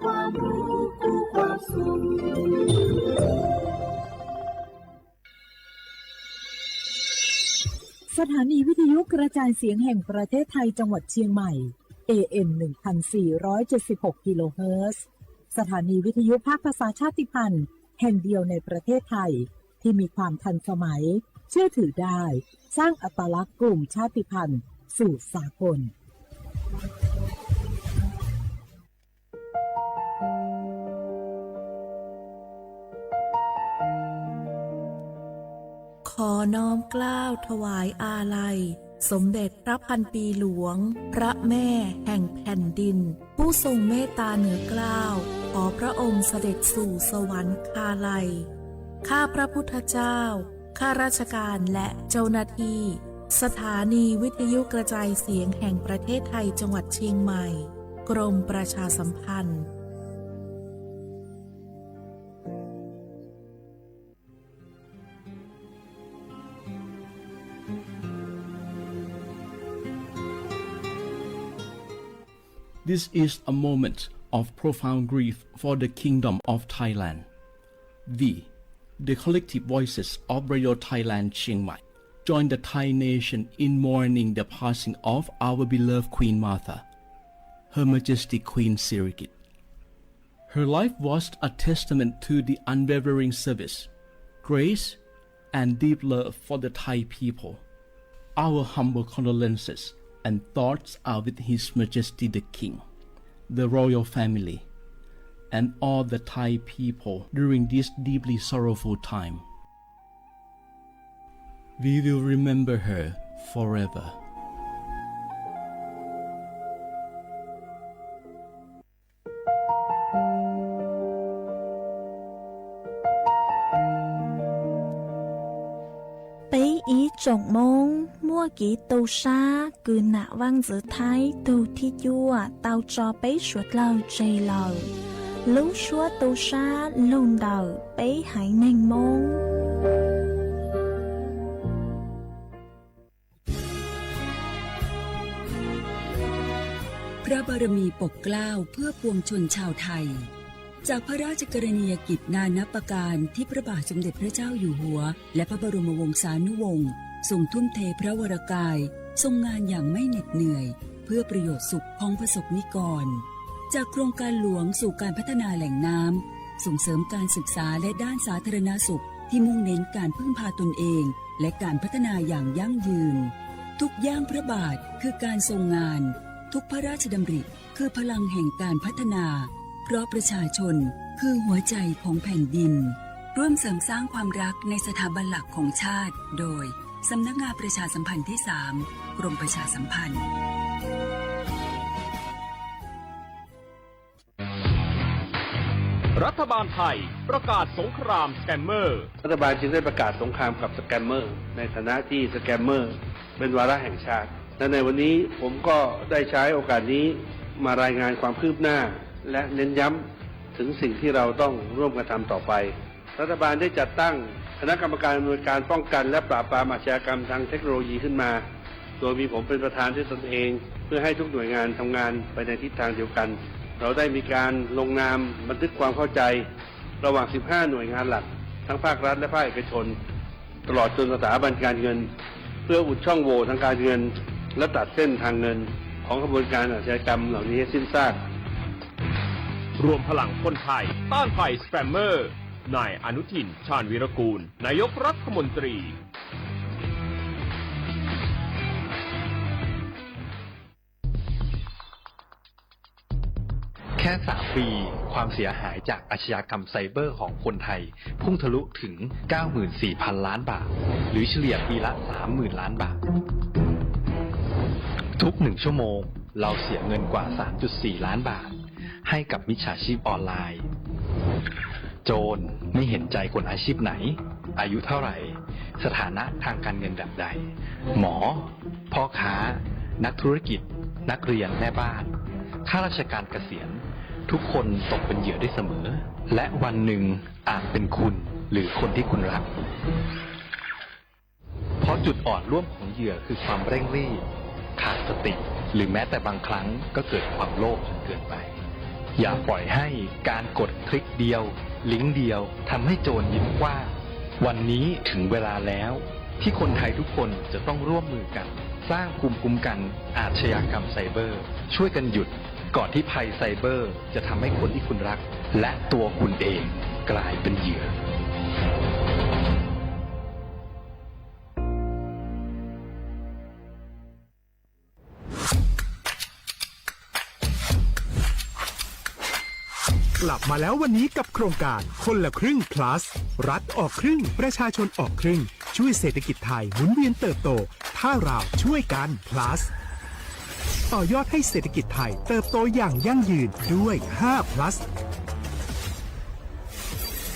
ความรู้คู่ความสุขสถานีวิทยุกระจายเสียงแห่งประเทศไทยจังหวัดเชียงใหม่ AM 1476 กิโลเฮิรตซ์สถานีวิทยุภาคภาษาชาติพันธุ์แห่งเดียวในประเทศไทยที่มีความทันสมัยเชื่อถือได้สร้างอัตลักษณ์กลุ่มชาติพันธุ์สู่สากลขอน้อมเกล้าถวายอาลัยสมเด็จพระพันปีหลวงพระแม่แห่งแผ่นดินผู้ทรงเมตตาเหนือเกล้าขอพระองค์เสด็จสู่สวรรคาลัยข้าพระพุทธเจ้าข้าราชการและเจ้าหน้าที่สถานีวิทยุกระจายเสียงแห่งประเทศไทยจังหวัดเชียงใหม่กรมประชาสัมพันธ์This is a moment of profound grief for the Kingdom of Thailand. We, the collective voices of Radio Thailand Chiang Mai, join the Thai nation in mourning the passing of our beloved Queen Martha, Her Majesty Queen Sirikit. Her life was a testament to the unwavering service, grace, and deep love for the Thai people. Our humble condolences and thoughts are with His Majesty the King, the royal family, and all the Thai people during this deeply sorrowful time. We will remember her forever. Bấy ý trọng môn, mua kỹ tàu xa, cứ nạ vang giữa thái, tàu thi chua, tàu cho bấy suốt lâu chây lâu. Lúc suốt tàu xa, lùn đầu, bấy hãy nành môn. พระบารมีปกเกล้าเพื่อปวงชนชาวไทยจากพระราชกรณียกิจนานับประการที่พระบาทสมเด็จพระเจ้าอยู่หัวและพระบรมวงศานุวงศ์ทรงทุ่มเทพระวรกายทรงงานอย่างไม่เหน็ดเหนื่อยเพื่อประโยชน์สุขของประสบนิกรจากโครงการหลวงสู่การพัฒนาแหล่งน้ำส่งเสริมการศึกษาและด้านสาธารณสุขที่มุ่งเน้นการพึ่งพาตนเองและการพัฒนาอย่างยั่งยืนทุกย่างพระบาทคือการทรงงานทุกพระราชดำริคือพลังแห่งการพัฒนาเพราะประชาชนคือหัวใจของแผ่นดินร่วมเสริมสร้างความรักในสถาบันหลักของชาติโดยสำนักงานประชาสัมพันธ์ที่ 3 กรมประชาสัมพันธ์รัฐบาลไทยประกาศสงครามสแกมเมอร์รัฐบาลจึงได้ประกาศสงครามกับสแกมเมอร์ในฐานะที่สแกมเมอร์เป็นวาระแห่งชาติและในวันนี้ผมก็ได้ใช้โอกาสนี้มารายงานความคืบหน้าและเน้นย้ำถึงสิ่งที่เราต้องร่วมกันทำต่อไปรัฐบาลได้จัดตั้งคณะกรรมการอำนวยการป้องกันและปราบปรามอาชญากรรมทางเทคโนโลยีขึ้นมาโดยมีผมเป็นประธานด้วยตนเองเพื่อให้ทุกหน่วยงานทำงานไปในทิศทางเดียวกันเราได้มีการลงนามบันทึกความเข้าใจระหว่าง 15 หน่วยงานหลักทั้งภาครัฐและภาคเอกชนตลอดจนสถาบันการเงินเพื่ออุดช่องโหว่ทางการเงินและตัดเส้นทางเงินของกระบวนการอาชญากรรมเหล่านี้ให้สิ้นซากรวมพลังคนไทยต้านภัยสแปมเมอร์นายอนุทินชาญวีรกูลนายกรัฐมนตรีแค่3 ปีความเสียหายจากอาชญากรรมไซเบอร์ของคนไทยพุ่งทะลุถึง 94,000 ล้านบาทหรือเฉลี่ยปีละ 30,000 ล้านบาททุก1 ชั่วโมงเราเสียเงินกว่า 3.4 ล้านบาทให้กับมิจฉาชีพออนไลน์โจรไม่เห็นใจคนอาชีพไหนอายุเท่าไหร่สถานะทางการเงินแบบใดหมอพ่อค้านักธุรกิจนักเรียนแม่บ้านข้าราชการเกษียณทุกคนตกเป็นเหยื่อได้เสมอและวันหนึ่งอาจเป็นคุณหรือคนที่คุณรักเพราะจุดอ่อนร่วมของเหยื่อคือความเร่งรีบขาดสติหรือแม้แต่บางครั้งก็เกิดความโลภจนเกินไป อย่าปล่อยให้การกดคลิกเดียวลิงก์เดียวทำให้โจรยิ้มกว้างวันนี้ถึงเวลาแล้วที่คนไทยทุกคนจะต้องร่วมมือกันสร้างภูมิคุ้มกันอาชญากรรมไซเบอร์ช่วยกันหยุดก่อนที่ภัยไซเบอร์จะทำให้คนที่คุณรักและตัวคุณเองกลายเป็นเหยื่อก ลับมาแล้ววันนี้กับโครงการคนละครึ่ง plus รัฐออกครึ่งประชาชนออกครึ่งช่วยเศรษฐกิจไทยหมุนเวียนเติบโตถ้าเราช่วยกัน plus ต่อยอดให้เศรษฐกิจไทยเติบโตอย่างยั่งยืนด้วย5 plus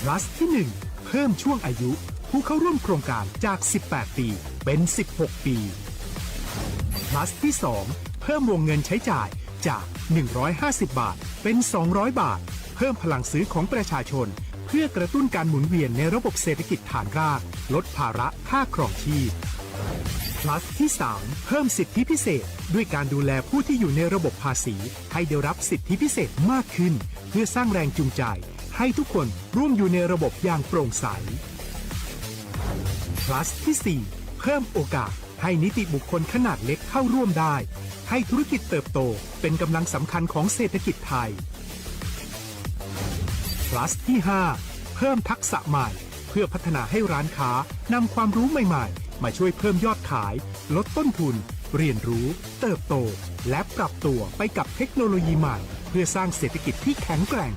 plus ที่ 1 เพิ่มช่วงอายุผู้เข้าร่วมโครงการจาก18ปีเป็น16ปี plus ที่ 2 เพิ่มวงเงินใช้จ่ายจาก150 บาทเป็น200 บาทเพิ่มพลังซื้อของประชาชนเพื่อกระตุ้นการหมุนเวียนในระบบเศรษฐกิจฐานรากลดภาระค่าครองชีพ plus ที่ 3 เพิ่มสิทธิพิเศษด้วยการดูแลผู้ที่อยู่ในระบบภาษีให้ได้รับสิทธิพิเศษมากขึ้นเพื่อสร้างแรงจูงใจให้ทุกคนร่วมอยู่ในระบบอย่างโปร่งใส plus ที่ 4 เพิ่มโอกาสให้นิติบุคคลขนาดเล็กเข้าร่วมได้ให้ธุรกิจเติบโตเป็นกำลังสำคัญของเศรษฐกิจไทย plus ที่ 5 เพิ่มทักษะใหม่เพื่อพัฒนาให้ร้านค้านำความรู้ใหม่ๆมาช่วยเพิ่มยอดขายลดต้นทุนเรียนรู้เติบโตและปรับตัวไปกับเทคโนโลยีใหม่เพื่อสร้างเศรษฐกิจที่แข็งแกร่ง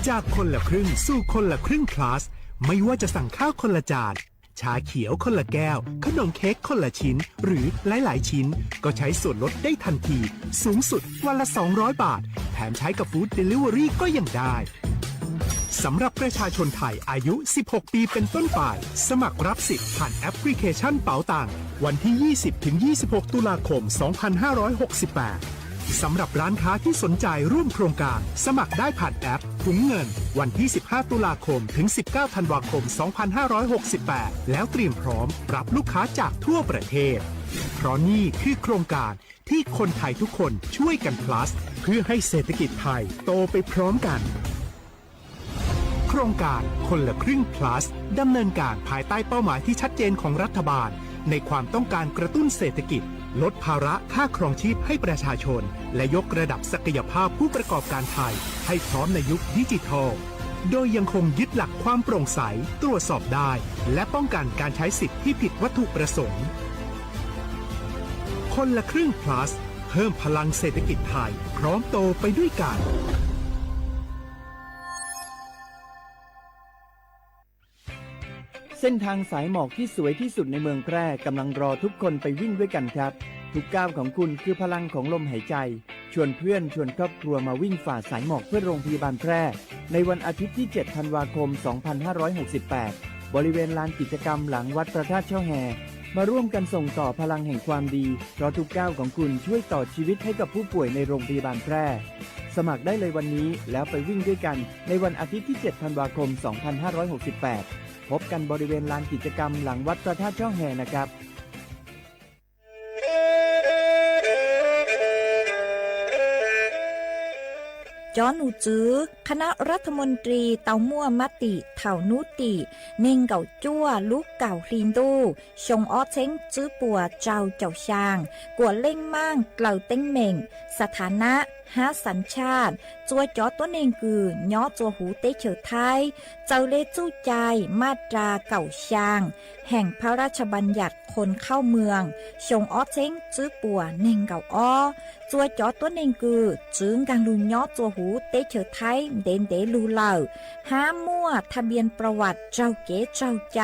จากคนละครึ่งสู่คนละครึ่ง plus ไม่ว่าจะสั่งข้าวคนละจานชาเขียวคนละแก้วขนมเค้กคนละชิ้นหรือหลายๆชิ้นก็ใช้ส่วนลดได้ทันทีสูงสุดวันละ200 บาทแถมใช้กับฟู้ดเดลิเวอรี่ก็ยังได้สำหรับประชาชนไทยอายุ16ปีเป็นต้นไปสมัครรับสิทธิ์ผ่านแอปพลิเคชันเป๋าตังวันที่ 20-26 ตุลาคม 2568สำหรับร้านค้าที่สนใจร่วมโครงการสมัครได้ผ่านแอปถุงเงินวันที่ 15 ตุลาคมถึง 19 ธันวาคม 2568 แล้วเตรียมพร้อมรับลูกค้าจากทั่วประเทศเพราะนี่คือโครงการที่คนไทยทุกคนช่วยกัน plus เพื่อให้เศรษฐกิจไทยโตไปพร้อมกันโครงการคนละครึ่ง plus ดำเนินการภายใต้เป้าหมายที่ชัดเจนของรัฐบาลในความต้องการกระตุ้นเศรษฐกิจลดภาระค่าครองชีพให้ประชาชนและยกระดับศักยภาพผู้ประกอบการไทยให้พร้อมในยุคดิจิทัลโดยยังคงยึดหลักความโปร่งใสตรวจสอบได้และป้องกันการใช้สิทธิที่ผิดวัตถุประสงค์คนละครึ่ง plus เพิ่มพลังเศรษฐกิจไทยพร้อมโตไปด้วยกันเส้นทางสายหมอกที่สวยที่สุดในเมืองแพร่กำลังรอทุกคนไปวิ่งด้วยกันครับทุกก้าวของคุณคือพลังของลมหายใจชวนเพื่อนชวนครอบครัวมาวิ่งฝ่าสายหมอกเพื่อโรงพยาบาลแพร่ในวันอาทิตย์ที่ 7 ธันวาคม 2568 บริเวณลานกิจกรรมหลังวัดพระธาตุช่อแฮมาร่วมกันส่งต่อพลังแห่งความดีเพราะทุกก้าวของคุณช่วยต่อชีวิตให้กับผู้ป่วยในโรงพยาบาลแพร่สมัครได้เลยวันนี้แล้วไปวิ่งด้วยกันในวันอาทิตย์ที่ 7 ธันวาคม 2568พบกันบริเวณลานกิจกรรมหลังวัดพระธาตุช่อแฮนะครับจอนูจื้อคณะรัฐมนตรีเตามั่วมติเถานุติเน่งเก่าจั่วลูกเก่าคลีนดูชงอ้อเช้งจื้อปัวเจ้าเจ้าช่างกัวเล่งมั่งเกล่าเต้งเหม่งสถานะหาสัญชาติจัวจอตัวเองคือย่อจัวหูเตเฉอไทยเจ้าเลจู้ใจมาตราเก่าช่างแห่งพระราชบัญญัติคนเข้าเมืองชงอ้อเช้งจื้อปัวเน่งเก่าอ้อจัวจอตัวเองคือจื้อกังลุนย่อจัวหูเตเฉอไทยเด่นเดลูเหล่าห้ามั่วทะเบียนประวัติเจ้าเก๋เจ้าใจ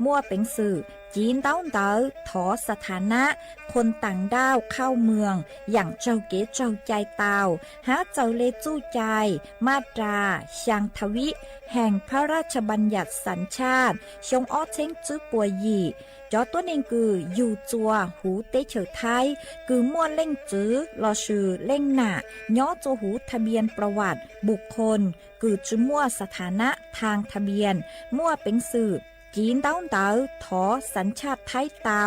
มั่วเป็นสื่อจีนเต้าเต๋อถอสถานะคนต่างด้าวเข้าเมืองอย่างเจ้าเก๋เจ้าใจเตาหาเจ้าเลจู้ใจมาตราช่างทวิแห่งพระราชบัญญัติสัญชาติชงอ้อเช้งจื้อปัวหยี่จอตัวเองคืออยู่จัวหูเตเฉอไทยคือมั่วเล่งจื้อรอชื่อเล่งหน้าย่อจัวหูทะเบียนประวัติบุคคลคือจื้อมั่วสถานะทางทะเบียนมั่วเป็นสื่อจีนเต้าเต๋อถอสัญชาติไทยเตา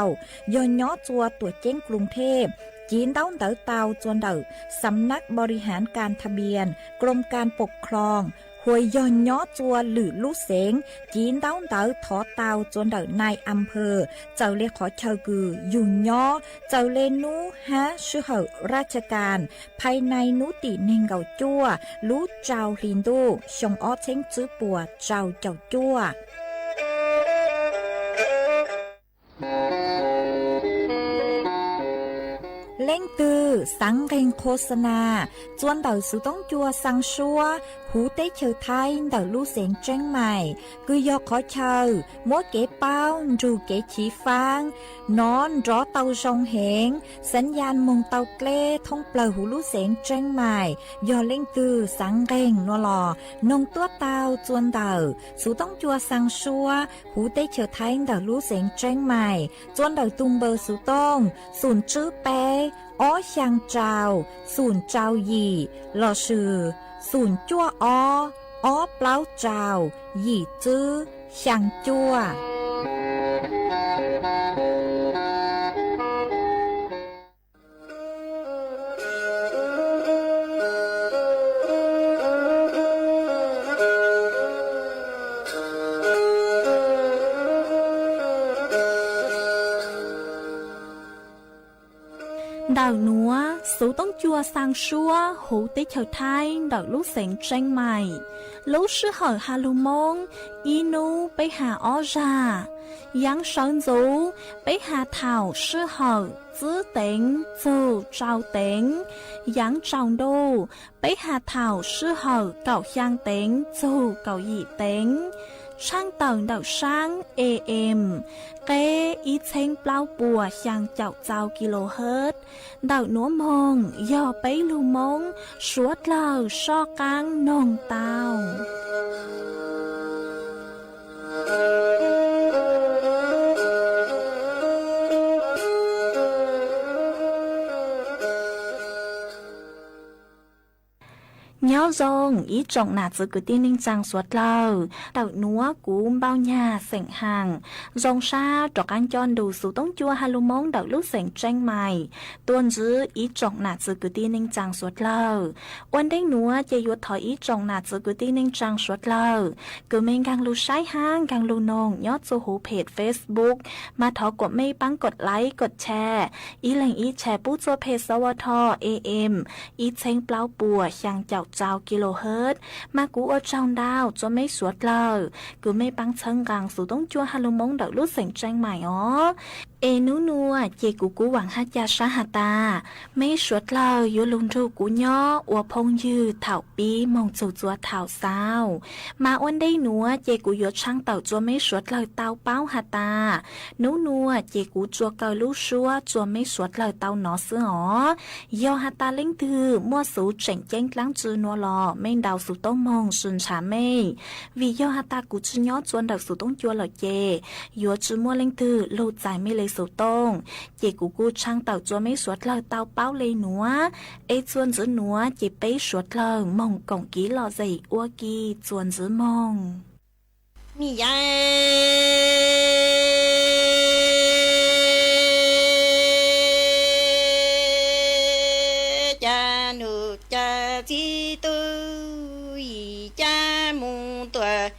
ย้อนย่อจัวตัวเจ้งกรุงเทพ จีนเต้าเต๋อเตาจวนเต๋อสำนักบริหารการทะเบียนกรมการปกครองหวยยอนย้อจัวหรือลู่เสงจีนเต้าเต๋อถอเตาจวนเต๋อนายอำเภอเจ้าเรียกขอเชอกือยุ่งย้อเจ้าเลนูฮะชื่อเหอราชการภายในนุติเนงเกาจัวลู่เจ้าลินดูชงอ้อเช้งจื้อปัวเจ้าจัวเล่งตือสังเรงโฆษณาจวนเต่าสุต้องจัวสังชัวหูเต้เชอไทยเต่าลู่เสียงแจ้งใหม่คือยอขอเชอมัวเก๋เป้าจูเก๋ฉีฟางนอนรอเต่าชงเหงสัญญาณมงเต่าเกล้ท่องเปล่าหูลู่เสียงแจ้งใหม่ยอเล่งตือสังเรงนัวหลอนงตัวเต่าจวนเต่าสุต้องจัวสังชัวหูเต้เชอไทยเต่าลู่เสียงแจ้งใหม่จวนเต่าตุงเบอร์สุต้องศูนย์จื้อเป้อ้อช่างเจ้าศูนย์เจ้าหยี่หล่อชื่อศูนย์จั่วอ้อเปล่าเจ้าหยี่จื้อช่างจั่วดาวนัวสูต้องจัวสังชัวหูติเฉยไทยดาวลูกเสียงแจ้งใหม่ลูกชื่อเหอฮาลูมงอีนูไปหาอ้อจายังเฉินจูไปหาเถ่าชื่อเหอจื้อเต็งจูเจ้าเต็งยังเจ้าดูไปหาเถ่าชื่อเหอเก่าย่างเต็งจูเก่าหยี่เต็งช่างเต่าเดาช่าง AM เกอีเช้งเปล่าปัวช่างเจ้ากิโลเฮิรตซ์เดาหนัวมงย่อไปลูมงสวดเหล่าช่อกลางนงเต้าnhớ rong ý trọng nạt giữa cứ tiên ninh trang suốt lâu đậu núa cú bao nhà sảnh hàng rong xa trọc ăn chọn đủ số tống chua hai lô mong đậu lúc sảnh tranh mày tuôn giữ ý trọng nạt giữa cứ tiên ninh trang suốt lâu ôn đánh núa chạy yuột thỏi ý trọng nạt giữa cứ tiên ninh trang suốt lâu cứ mình càng lưu sái hang càng lưu nông nhớ số hữu page Facebook mà thọกดไม่ปังกดไลค์กดแชร์อีแหล่งอีแชร์ปู้ตัวเพจสวท AM อีเช้งเปล่าปัวช่างเจ้ากิโลเฮิรตซ์มากูเอาเจ้าดาวจะไม่สวดเลยกูไม่ปังเชิงกลางสู่ต้องจัวฮาลูมงเดาลูกเสียงแจ้งใหม่อ๋อเอนูนัวเจกูหวังฮัจยาสหตาไม่สวดเลยยูลุนทูกูย่ออวพงยืดเถ่าปีมองจู่จัวเถ่าสาวมาอ้วนได้นัวเจกูยดช่างเต่าจัวไม่สวดเลยเต่าเป้าหาตานูนัวเจกูจัวเกาลูชัวจัวไม่สวดเลยเต่าหนอเสืออ๋อยอหาตาเล่งตือมั่วสูเจ๋งเจ้งกลางจือนัวลอไม่ดาวสู่ต้องมองสุนชาไม่วิยอหาตากูจื้อยอจวนดักสู่ต้องจัวเลยเจยัวจื้อมั่วเล่งตือลูใจไม่เลยสู่ต้องเจกูช่างเต่าจัวไม่สวดเลยเต่าเป้าเลยหนัวเอจวนจื้อหนัวเจไปสวดเลยมองกงกี้หล่อใจอ้วกี้จวนจื้อมองมียาchỉ tôi cha mùng tuổi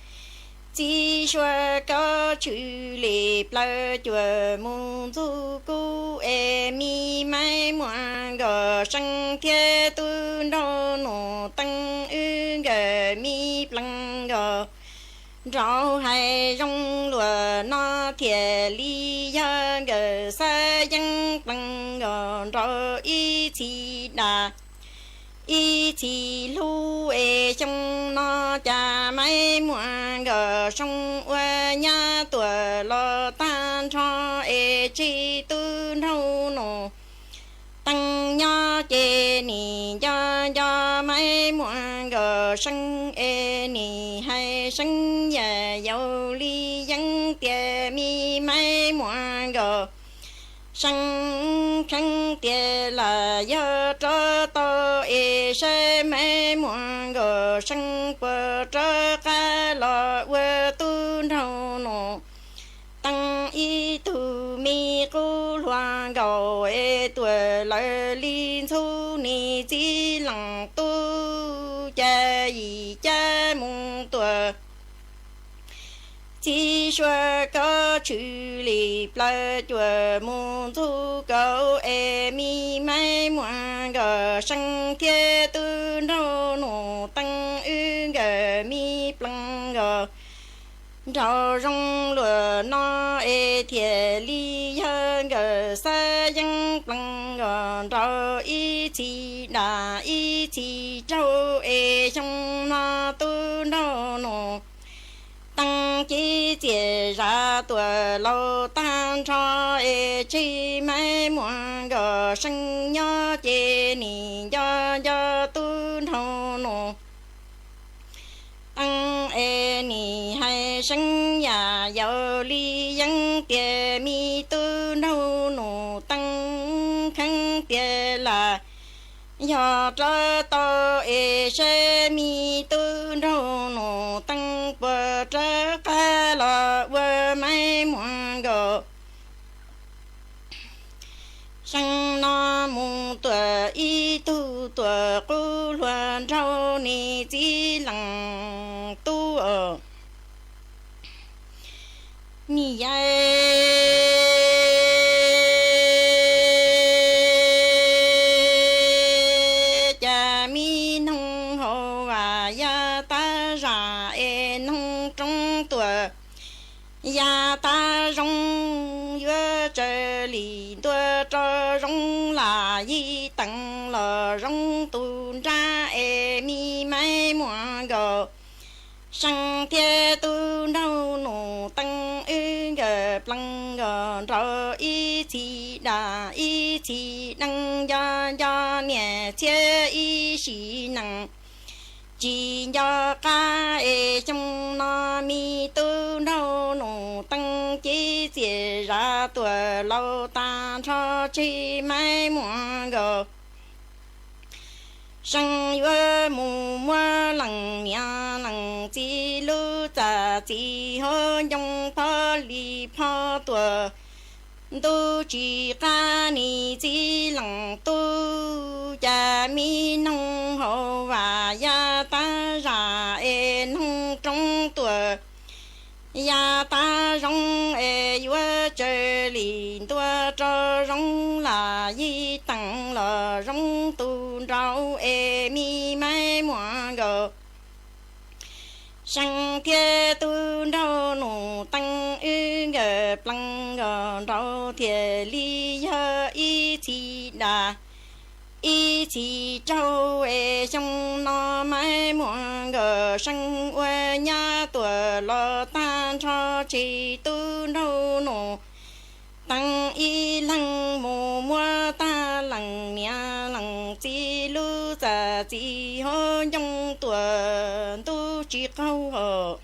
chỉ xóa có chữ lệ plơ chùa mùng du cu em mi mai ngoan gờ sang thiên tu nó nổ tăng ư gờ mi plăng gờ rau hay rong lúa nó thiệt li ya gờ sa dân plăng gờ rau y chỉ đà ý chỉ lu ê trong nó cha mấy mua gờ trong qua nhà tuổi lo tan cho ê chi tư nâu nô tăng nhá chê nì cho mấy mua gờ sân ê nì hay sân nhà giàu ly dân tiền mi mấy mua gờ sang khăn tiền là do cho to e sẽ mấy món gờ sang bờ cho cá lò quê tu nâu nô tăng y tu mi cô loan gầu e tuổi lời 一家母多。chỉ cho có chữ lì plei chùa môn thu cầu em mi mai ngoan gờ sang kia tư nô nô tăng ư gờ mi plăng gờ rau rong lúa nó e thiệt li hơn gờ sa dân plăng gờ rau y chi đà y chi rau e trong nó tư nô nô tăng chi chia ra tuổi lâu tan cho e chi mai muôn gờ sinh nhớ chi ni do tu thâu nô tăng e ni hay sinh nhà giàu ly dân kia mi tu thâu nô tăng khăn kia là do cho to e se mi tu thâu nô tăng bờ tra ca lo vơ mai muôn gờ sang no mu tuổi y tu tuổi cô loan rau ni chỉ lăng tu ở mi cha mi nông hồ và ya ta ra e nông trong tuổi ya ta rong yue trời lì tua cho rong là y tăng lờ rong tu ra e mi mai muôn gờ sang thiên tu đâu nụ tăng ư gờ plăng gờ rờ y chi đà y chi năng do nhẹ chia y sĩ năng chỉ do ca e trong nó mi tu đâu nụ tăng chỉ chia ra tuổi lâu ta cho chi mai muôn gờ sang yue mù mua lăng nhà lăng chi lu ta chi hơ nhung pha li pha tuổi tu chỉ ca ni chi lăng tu cha mi nông hồ và ya ta ra e nông trong tuổi ya ta rong e yue chơi lì tua cho rong là y tăng lờ rong tu rau e mi mai muôn gờ sang kia tu rau nụ tăng ư gờ plăng gờ rau thiệt li yơ y chi đà y chi trâu e trong nó mai muôn gờ sang quê nhà tuổi lo tan cho chi tu đâu nụ tăng y lăng mù mua ta lăng nhà lăng chi lu già chi hô trong tuổi tu chi câu hờ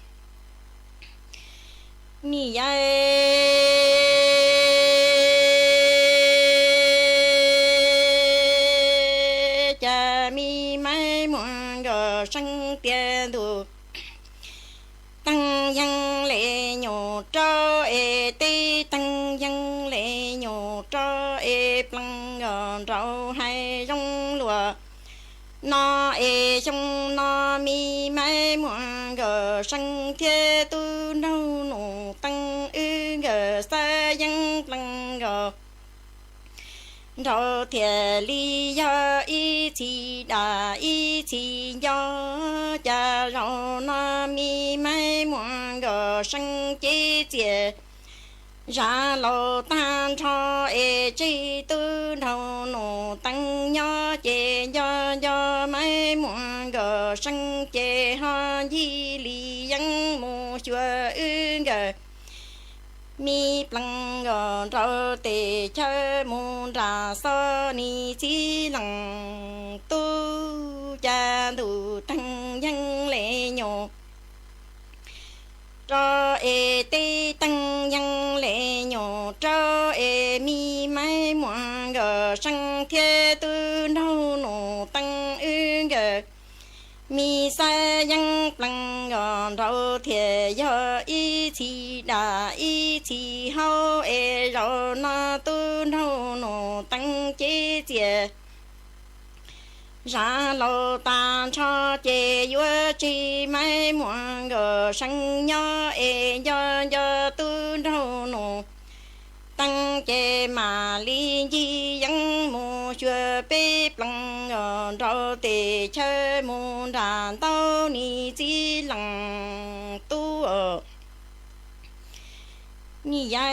mi cha mi mai muôn gờ sang tiền đủ tăng dân lệ nhổ cho e tê tăng dân lệ nhổ cho e plăng gờ rau hay rong lúa nó e trong nó mi mai muôn gờ sang thiên tu đâu nụ tăng ư gờ sa dân plăng gờ rau thiệt li ya y chi đà y chi do cha rau nó mi mai muôn gờ sang chi chia ra lô tan cho e chi tu đầu nụ tăng nhớ chê do mai muôn gờ sang chê ha di li dân mù chùa ư gờ mi plăng gờ rau tê chơi mù ra so ni chi lăng tu cha đủ tăng dân lệ nhổ cho e tê tăng dân lệ nhổ cho e mi mai muôn gờ sang thiên tu đâu nụ tăng ư gờ mi sa dân plăng gờ rau thiệt do y chi đà y chi hao e rau na tu đâu nụ tăng chế chia ra lô ta cho chế yếu chi mấy muộn gờ sang nhớ ê nhớ tu đâu nụ tăng chế mà li di yang mu xue bê plăng rau tê chơi mu đàn tao ni chi lăng tu ở ni dạy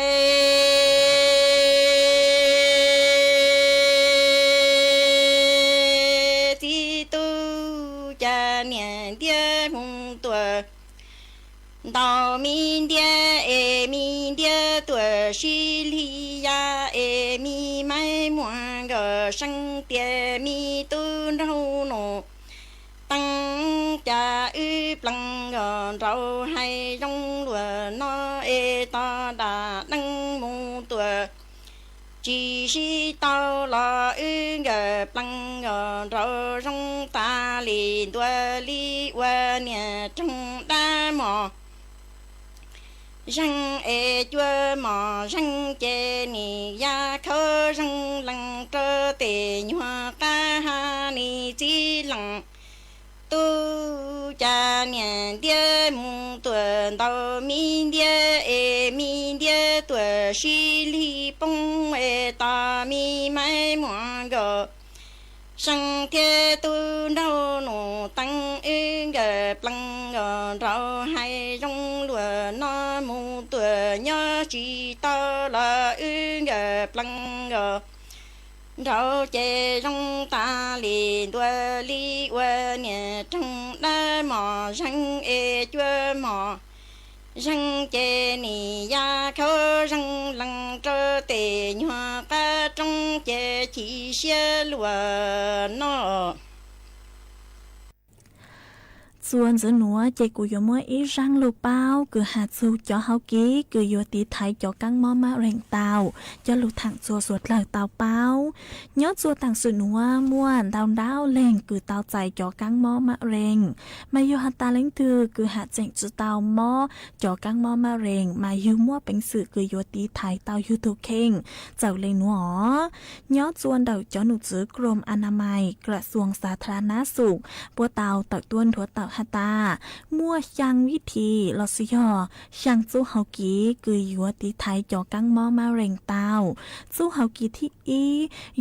ti tu cha niệm địa mùng tuổi道明天诶，明天多是里呀诶，mi mai muộn个生点mi tu rau nụ tăng cha ư plăng个rau hay rong lúa nó ê ta đã đăng mùng tuổi chỉ是到了ư个plăng个rau rong ta li tuổi li qua niệm trong đa mò răng ê chua mò răng chê ni ya khơ răng lăng trơ tê nhua ca ha ni chi lăng tu cha niệm địa mùng tuần đầu minh địa ê minh địa tuần sĩ li bông ê ta mi mai muộn gờ sang thế tu đâu nụ tăng ư gờ plăng gờ rau hay rong lúa nó mù tuổi nhớ chỉ ta là ư gờ plăng gờ rau chè rong ta liền đua li qua nhẹ trong đá mò răng ê chua mò răng chè ni ya khâu răng lăng trơ tê nhua ca trong chè chỉ xe lúa nóส่วนจะหนัวเจกูยมัวอีรังลูเป้าคือหาซูจ่อเฮากี้คือโยตีไทยจ่อกังมอมาแรงเตาจ่อลูถังจัวสวดเหล่าเตาเป้ายอดจัวต่างสุนัวม่วนดาวดาวแรงคือเตาใจจ่อกังมอมาแรงมาโยหัตตาเล้งตือคือหาเจงจุเตาหม้อจ่อกังมอมาแรงมายูมัวเป็นสื่อคือโยตีไทยเตายูทูเข่งเจ้าเลยหนัวยอดจวนเดาจ่อหนุจื้อกรมอนามัยกระทรวงสาธารณสุขปัวเตาตักต้วนถั่วเตาฮัตตามั่วยังวิธีลอสิยอช่างจู้เฮากีคือยัวตีไทยจ่อกังมอมาเร่งเตาจู้เฮากีที่อี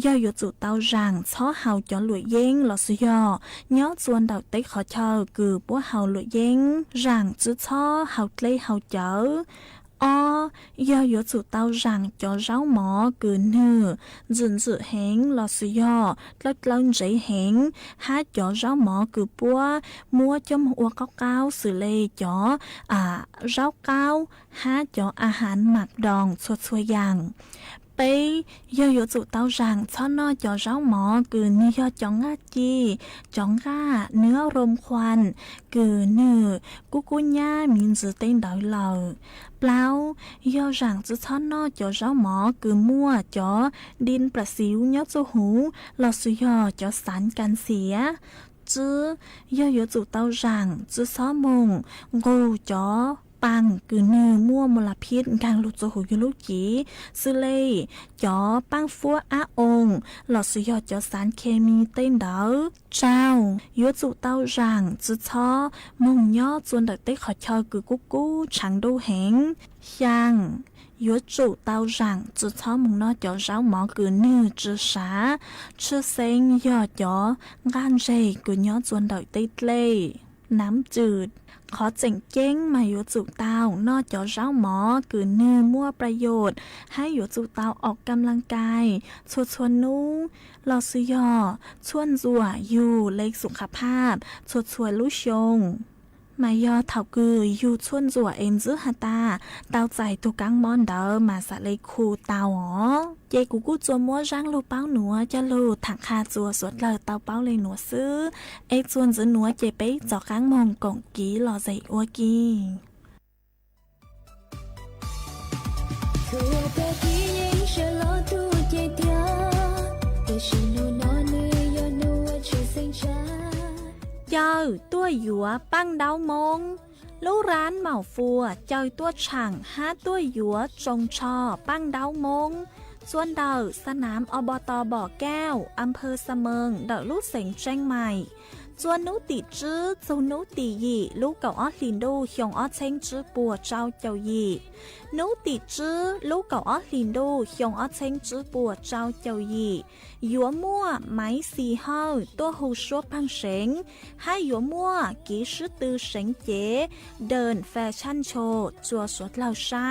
ย่ออยู่จุเตารังช้อเฮาจ่อหลุยเย้งลอสิยอย่อจวนเดาเต็กขอเชอคือปัวเฮาหลุยเย้งรังจื้อช้อเฮาเล่เฮาเจอย่ออยู่จุเตารังจ่อเจ้าหมอคือเนื้อจุนจื้อเฮงลอสิยอลัดลังใจเฮงหาจ่อเจ้าหมอคือปัวมัวจมหัวเก้าสื่อเลยจ่อเจ้าเก้าหาจ่ออาหารหมักดองสดสวยอย่างไปย่อจุเตารังช้อนนอจ่อเจ้าหมอคือเนื้อจ่องง่าจีจ่องง่าเนื้อรมควันคือเนื้อกุกุญ่ามินจือเต้นดอยเหล่าเปล่าย่อรังจื้อช้อนนอจ่อเจ้าหมอคือมั่วจ่อดินประสิวยอจูหูหลอดสุยอจ่อสารกันเสียจื้อย่อจุเตารังจื้อซ้อมงกูจ่อปังคือเนื้อมั่วมลพิษกลางลูกโจหูยุลูกจีซื้อเลยจ่อปังฟัวอาองหลอดสุยอจ่อสารเคมีเต้นเดาเจ้ายัวจุเตารังจื้อช้อมงย่อจวนเด็กเต้ขอชอคือกุ๊กฉังดูเหงยังยัวจุเตารังจื้อช้อมงนอจ่อเจ้าหมอคือเนื้อจื้อสาชื่อเซ็งย่อจ่องานเจคือย่อจวนเด็กเต้เล่น้ำจืดขอเจ๋งเจ้งมาอยู่จุเตานอกจากเจ้าหมอคือเนื้อมั่วประโยชน์ให้อยู่จุเตาออกกำลังกายชวนนู้เราซื้อยอชวนจัวอยู่เล็กสุขภาพชวนลูกชงมายอเถาคืออยู่ชวนจัวเอ็มจื้อฮาตาเตาใจตุกังมอนเดอมาสะเลยคูเตาอ๋อเจกูกูจัวมัวร่างลูเป้าหนัวจะลูถักคาจัวสวดเลยเตาเป้าเลยหนัวซื้อเอ็กชวนจื้อหนัวเจไปจอกข้างมองกงกีหล่อใจอัวกีเจ้าตัวหยัวปั้งดาวมงลูกร้านเหมาฟัวเจ้าตัวช่างหาตัวหยัวจงชอปั้งดาวมง ส่วนเดาสนามอบต.บ่อแก้วอำเภอสะเมิงเดาลูกเสงเชียงใหม่จวนนุติจื้อจูนุติยีลูกเก่าออลินดูหยงออเชงจื้อปัวเจ้าเจ้ายีนุติจื้อลูกเก่าออลินดูหยงออเชงจื้อปัวเจ้าเจ้ายียัวมั่วไม้สีเฮาตัวหูชัวพังเสงให้ยัวมั่วกีชื่อตือเสงเจ๋เดินแฟชั่นโชว์จัวสวดเหล่าใช้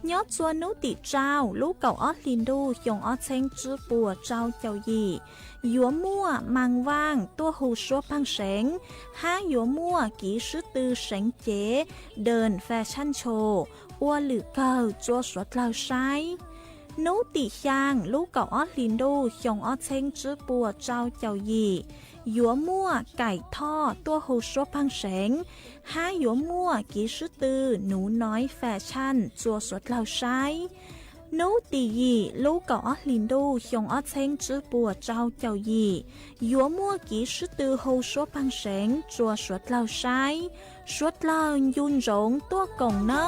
ยอดจวนนุติเจ้าลูกเก่าออลินดูหยงออเชงจื้อปัวเจ้าเจ้ายียัวมั่วมังว่างตัวหูชัวพังเสงห้ายัวมั่วกีชื่อตือเสงเจ๋เดินแฟชั่นโชว์อ้วนหรือเก่าจัวสวดเหล่าใช้นุติยางลูกเก่าออลินดูหยงออเชงจื้อปัวเจ้าเจ้ายียัวมั่วไก่ท่อตัวหูชัวพังเสงห้ายัวมั่วกีชื่อตือหนูน้อยแฟชั่นจัวสวดเหล่าใช้นุติยีลูกเก่าออลินดูหยงออเชงจื้อปัวเจ้าเจ้ายียัวมั่วกีชื่อตือหูชัวพังเสงจัวสวดเหล่าใช้สวดเหล่ายุนหงตัวกงเนอ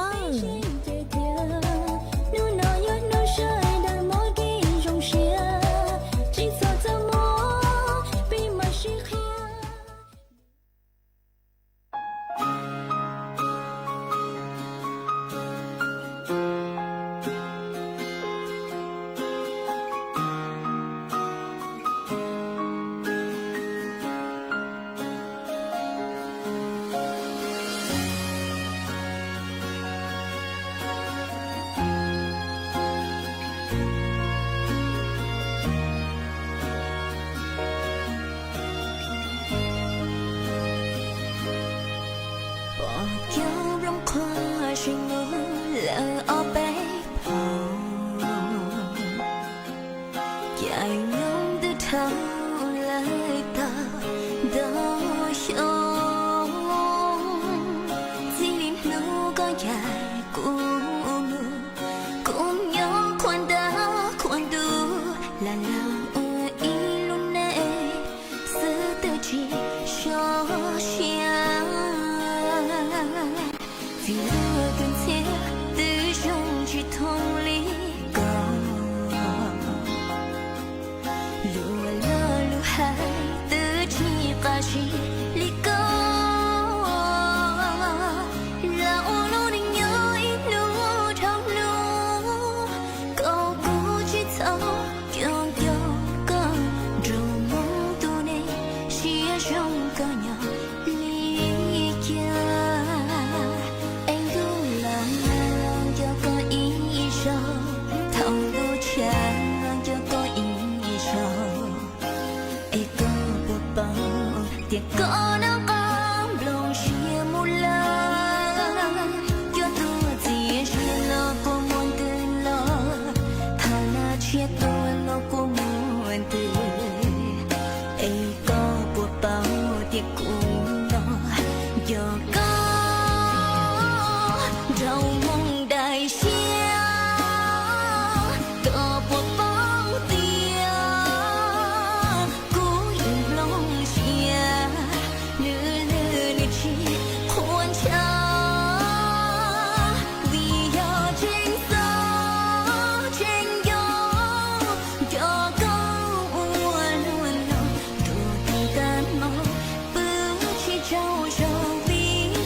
เจ้าโชคดี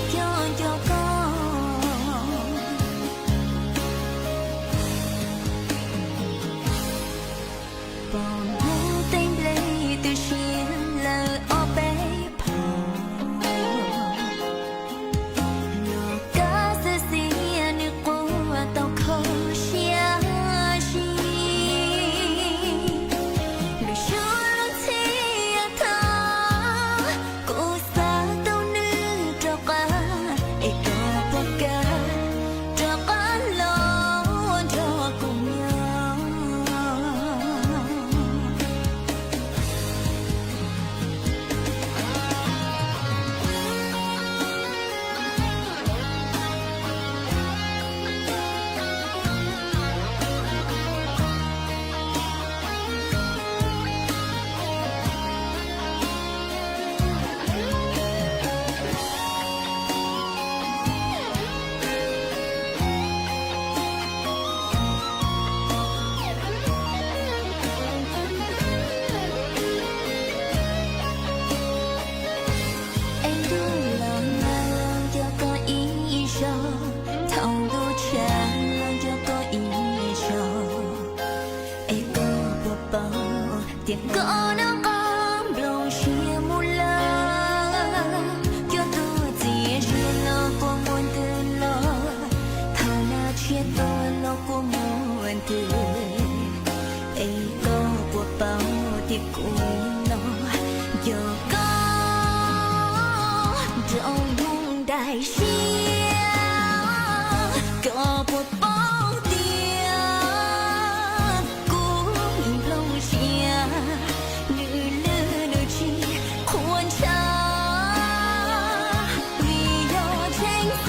笑，个不保掉，古意龙虾，女了女去宽茶，为了情歌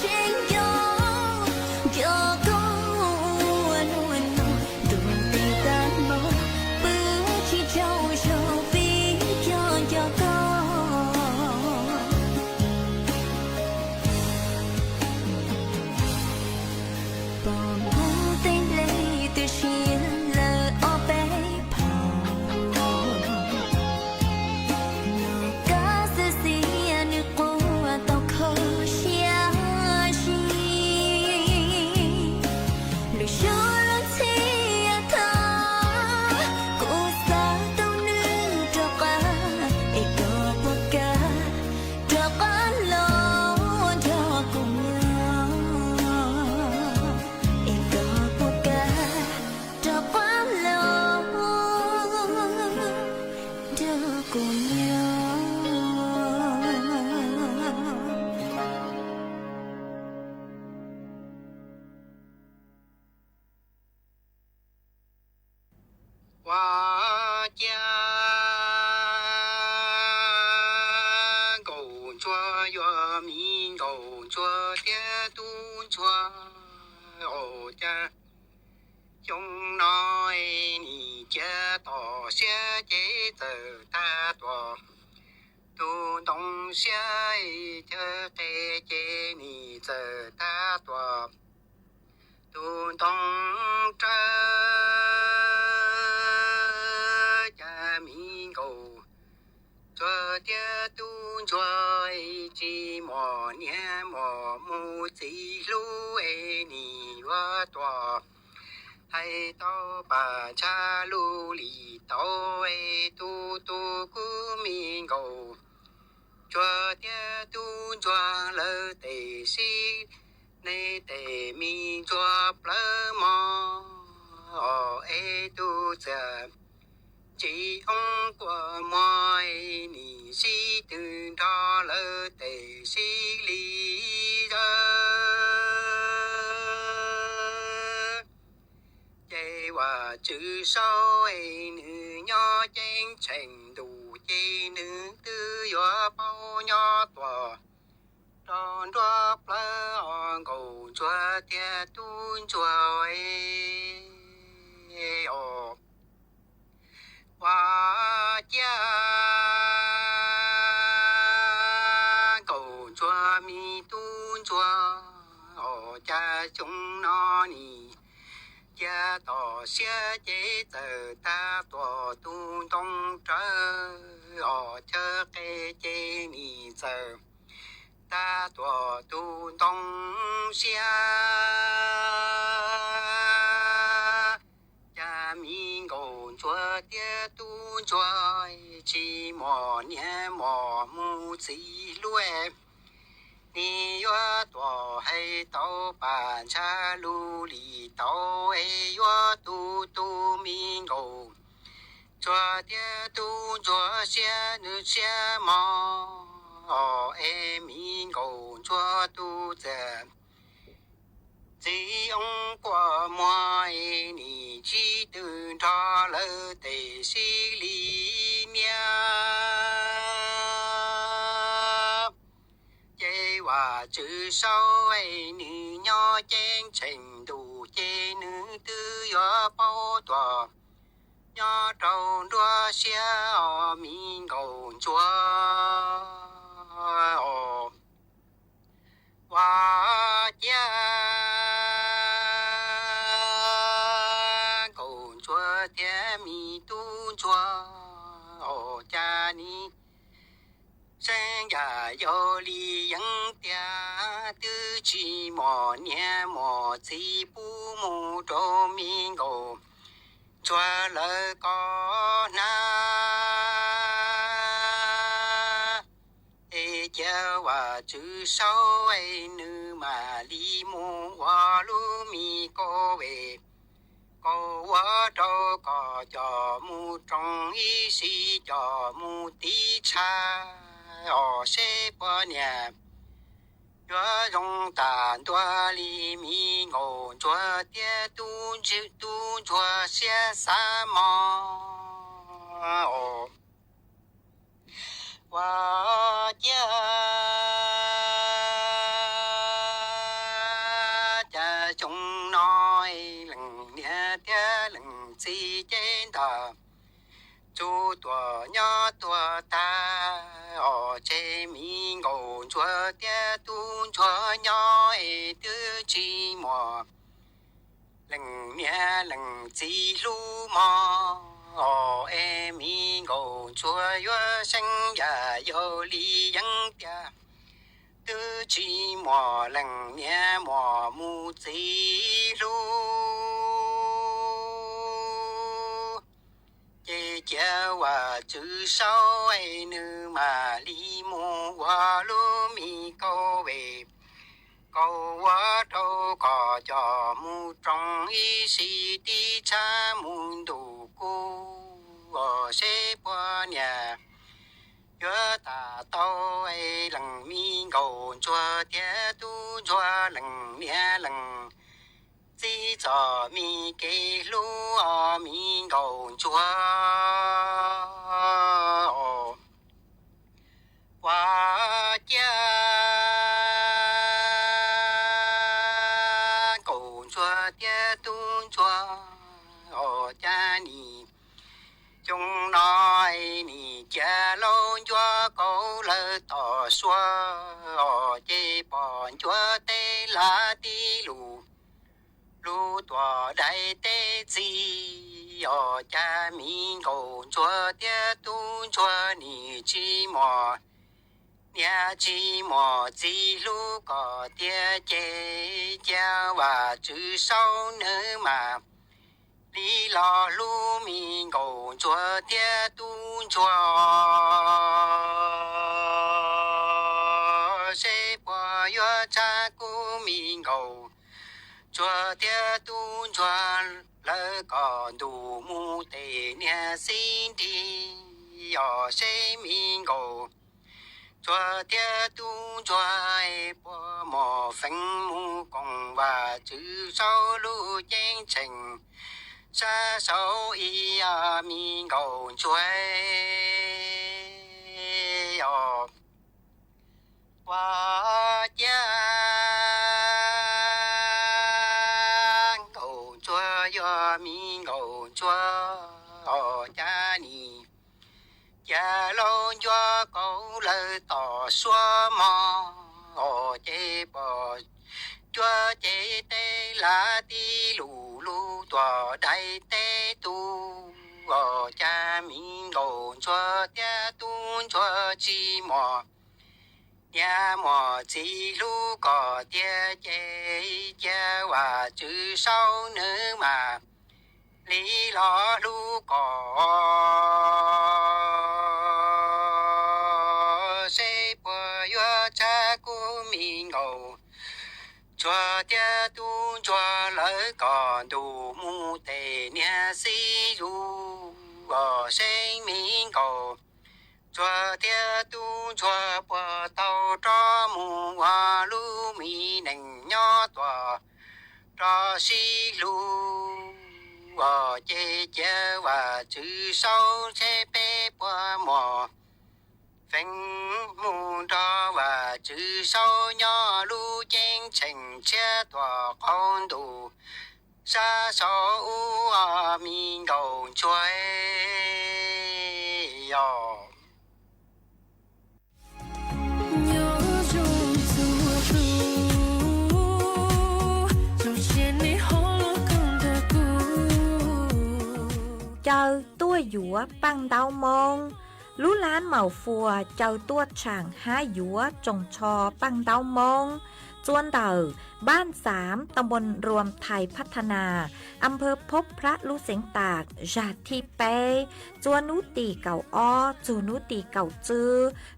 情歌，叫个温暖都得淡漠，不去招手比叫个。chúng nói ni chế tỏ xe chế từ ta tòa tu đông xe chế chế chế ni từ ta tòa tu đông chế cha mi cầu cho tia tu cho chỉ mò nhẹ mò mu chỉ lu ni wa tòa hay tao bà cha lu li tao tu tu cu mi cầu cho tia tu cho lỡ tề si nay tề mi cho lỡ mò tu giờ chỉ ông của mọi nị si từ đó lỡ tề si li và chữ sau nữ nho chén thành đủ chi nữ tư do bao nho tòa tròn đoá plơ cầu chúa tia tuôn chúa và cha cầu chúa mi tuôn chúa cha chúng nó nì cha tỏ xe chế từ ta tỏ tu đông trở chớ kê chế nì giờ ta tỏ tu đông xe cha mi ngầu chúa tia tu chúa chỉ mò nhẹ mò mu chỉ lue ni yo to hay tao bàn cha lu li tao yo tu tu mi ngầu cho tia tu cho xe nữ xe mò mi ngầu cho tu giờ chỉ ông qua mọi ni chỉ từ đó lỡ tề si li nia và chữ sau nữ nho chén thành đủ chế nữ tư do bao tòa nho trâu đua xe mi ngầu chúa và cha cầu chúa thế mi tu chúa cha ni sinh ra yo li yang tia tư chỉ mò nhẹ mò chỉ bu mu trâu mi ngầu cho lỡ có na cha và chữ sau nữ mà li mu wa lu mi cô về cô wa trâu có cho mu trong ý si cho mu tí cha ở xe bờ nhà chúa rong tàn tua li mi ngô chúa tia tu chữ tu chúa xe sa mò qua cha cha chúng nói lần nia tia lần chi trên tờ chú tua nhỏ tua ta ở trên mi ngô chúa tia tu chúa nhỏ ấy tư chi mò lần nia lần chi lu mò ô em mi ngô chúa yo sinh ya yo li yang tia tư chi mò lần nia mò mu chi lu chế chế và chữ sau ấy nữ mà li mu wa lu mi câu về câu wa đâu có cho mu trong ý sĩ đi cha mu đủ cu ở xe qua nhà nhớ ta tao ấy lần mi ngầu chua tia tu chua lần nia lần chỉ cho mi cái lu ở mi ngầu chua qua cha cầu chua tia tu chua ở cha ni chúng nói ni cha lâu chua cầu lỡ tỏ xua ở chế bọn chua tê lá tí lù lu tua đại tế chi ở cha mi cầu chua tia tu chua ni chi mò nhà chi mò chi lu có tia chế cha và chữ sau nữa mà lý lo lu mi cầu chua tia tu chua sẽ bỏ yo cha cu mi cầu chua tia tu chua lỡ còn đủ mu tề nhà xin đi ở sẽ mi cầu chua tia tu chua bỏ mò phanh mu cùng và chữ sau lu chén trình sa sâu y a mi cầu chua qua cha cầu chua yo mi cầu chua cha ni cha lo cho cầu lỡ tỏ xóa mò chế bò chúa chế tê lá tí lù lù tòa đại tê tu cha mi ngô chúa tia tu chúa chi mò nhà mò chi lu có tia chế cha và chữ sau nữa mà lý lo lu có sẽ bỏ yo cha của mi ngô chúa tia tu chúa lỡ còn đủ mu tề nhà si du ở sinh mi ngô chúa tia tu chúa bỏ tàu cho mu hoa lu mi nành nhỏ tòa cho si lu ở chế chế và chữ sau chế bê bỏ mò phanh mu cho và chữ sau nhỏ lu chén trình chế tòa con đủ sa số u a mi ngầu chuối yo chờ tua dũa băng đau mông lú lán màu phùa chờ tua chẳng há dũa trồng trò băng đau môngจวนเต่าบ้าน3ตำบลรวมไทยพัฒนาอำเภอพบพระลุเสียงตากญาติเปจวนนุตีเก่าอ้อจูนุตีเก่าจื้อ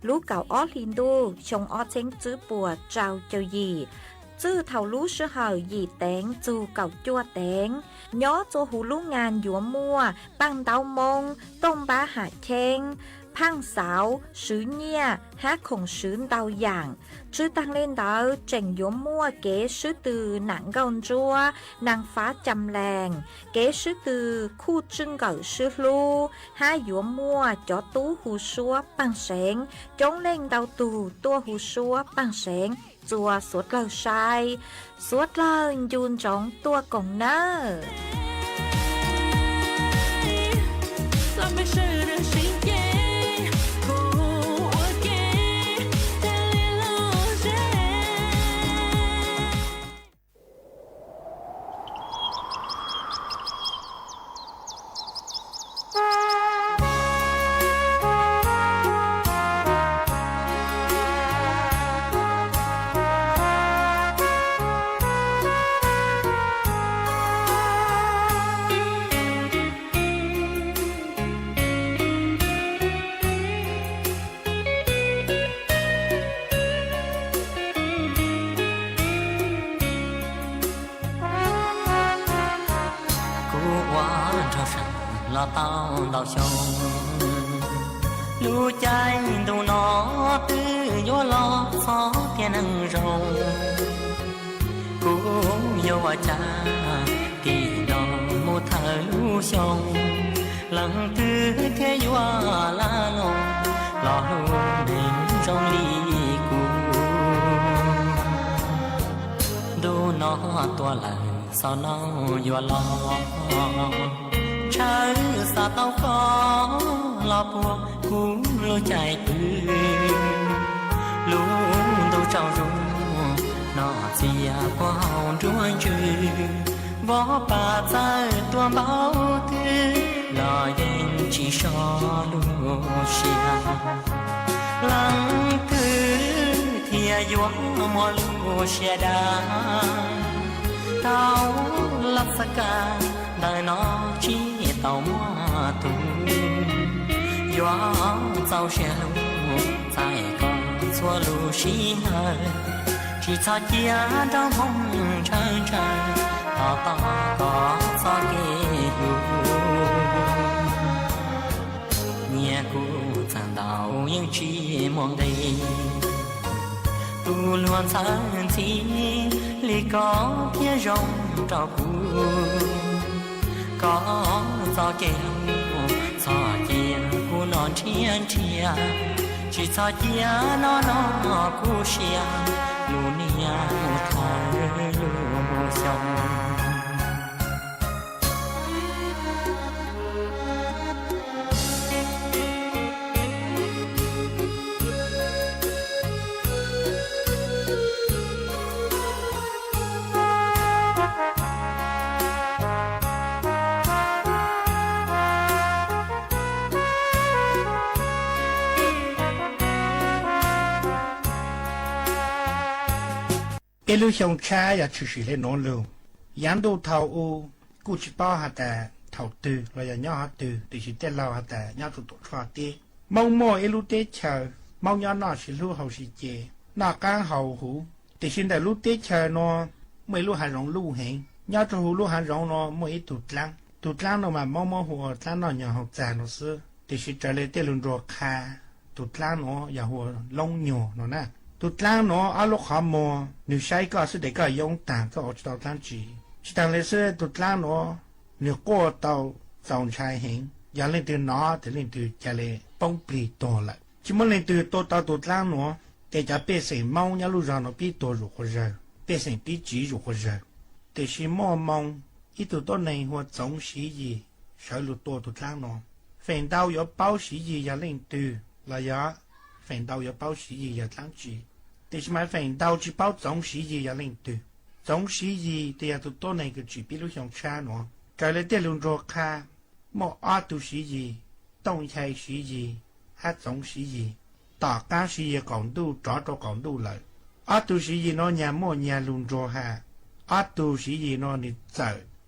ลูกเก่าอ้อลินดูชงอ้อเช้งจื้อปัวเจ้าเจ้าหยีจื้อเท่าลูชื่อเห่าหยีแตงจูเก่าจั่วแตงย้อจัวหูลูกงานหยัวมัวปังเตามงต้มบ้าหาเชง phang sáu sứ nhia hát khổng sứ đau dạng chứ tăng lên đó chèn yếu mua kế sứ từ nặng gòn chua nàng phá chầm làng kế sứ từ khu trưng gở sứ lu hai yếu mua cho tú hù xua bằng sáng chống lên đau tù tua hù xua bằng sáng chùa suốt lời sai suốt lời dùn trống tua cổng nơ tao đào sông lưu trái đồ nó tư gió lo gió thiên năng rồng cũng yêu cha thì nó một thời lưu sông lặng tư thế gió la lòng lo lưu đến trong ly cũ đồ nó tua lại sao nó gió lo trái xa tao có lo buồn cũng lối chạy từ luôn đâu trao rung nó chia qua hồn ruồi trừ võ bà trái tua báo thứ lo yên chỉ cho luôn xia lăng cứ thìa gió mò luôn xia đá tao lắc xa ca đời nó chỉ tàu mua tù gió giàu xeo tại con xua lù xí hơi chỉ cho chia đó mong trời trời tao tao có gió kê hù nhà cô chẳng đào những chi mong đây tu luôn sáng chi li có kia rong trao cũ có gió kêu gió kêu cu non chiên chia chỉ gió chia nó cu xia lu nia thay lu sông Elu xiong cha ya chu shi le non lu yan do thao u ku chi pa ha ta thao tư lo ya nya ha tư ti chi te lao ha ta nya tu tu chwa ti mong mo elu te cha mong ya na shi lu hao shi je na kan hao hu ti xin da lu te cha no mai lu ha rong lu hen nya tu hu lu ha rong no mo i tu tlang no ma mong mo hu tlang no nya ho cha no su ti shi tra le te lun ro kha tu tlang no ya hu long nyo no na tu tlang nó alo khamo nếu sai có sự để có用tang có ở tàu tlang chỉ tang lấy sự tu tlang nó nếu có tàu dòng trái hình giờ lên từ nó thì lên từ trả lại bông bì to lại chỉ muốn lên từ to tàu tu tlang nó để cho bé sinh mong nhà lúc nó bị to rồi khó rồi bé sinh bị chỉ rồi khó rồi để chỉ mong ít tu to này hoặc giống gì sợ lúc to tu tlang nó phần đầu có bao gì giờ lên từ là giờ phần đầu có bao gì giờ tlang chỉแต่是买粉刀去包总洗衣也领对，总洗衣的也都多那个举，比如像车喏，这里电路着卡，莫阿杜洗衣，动态洗衣，还总洗衣，大家洗衣广度找着广度来，阿杜洗衣喏伢莫伢路着哈，阿杜洗衣喏你走，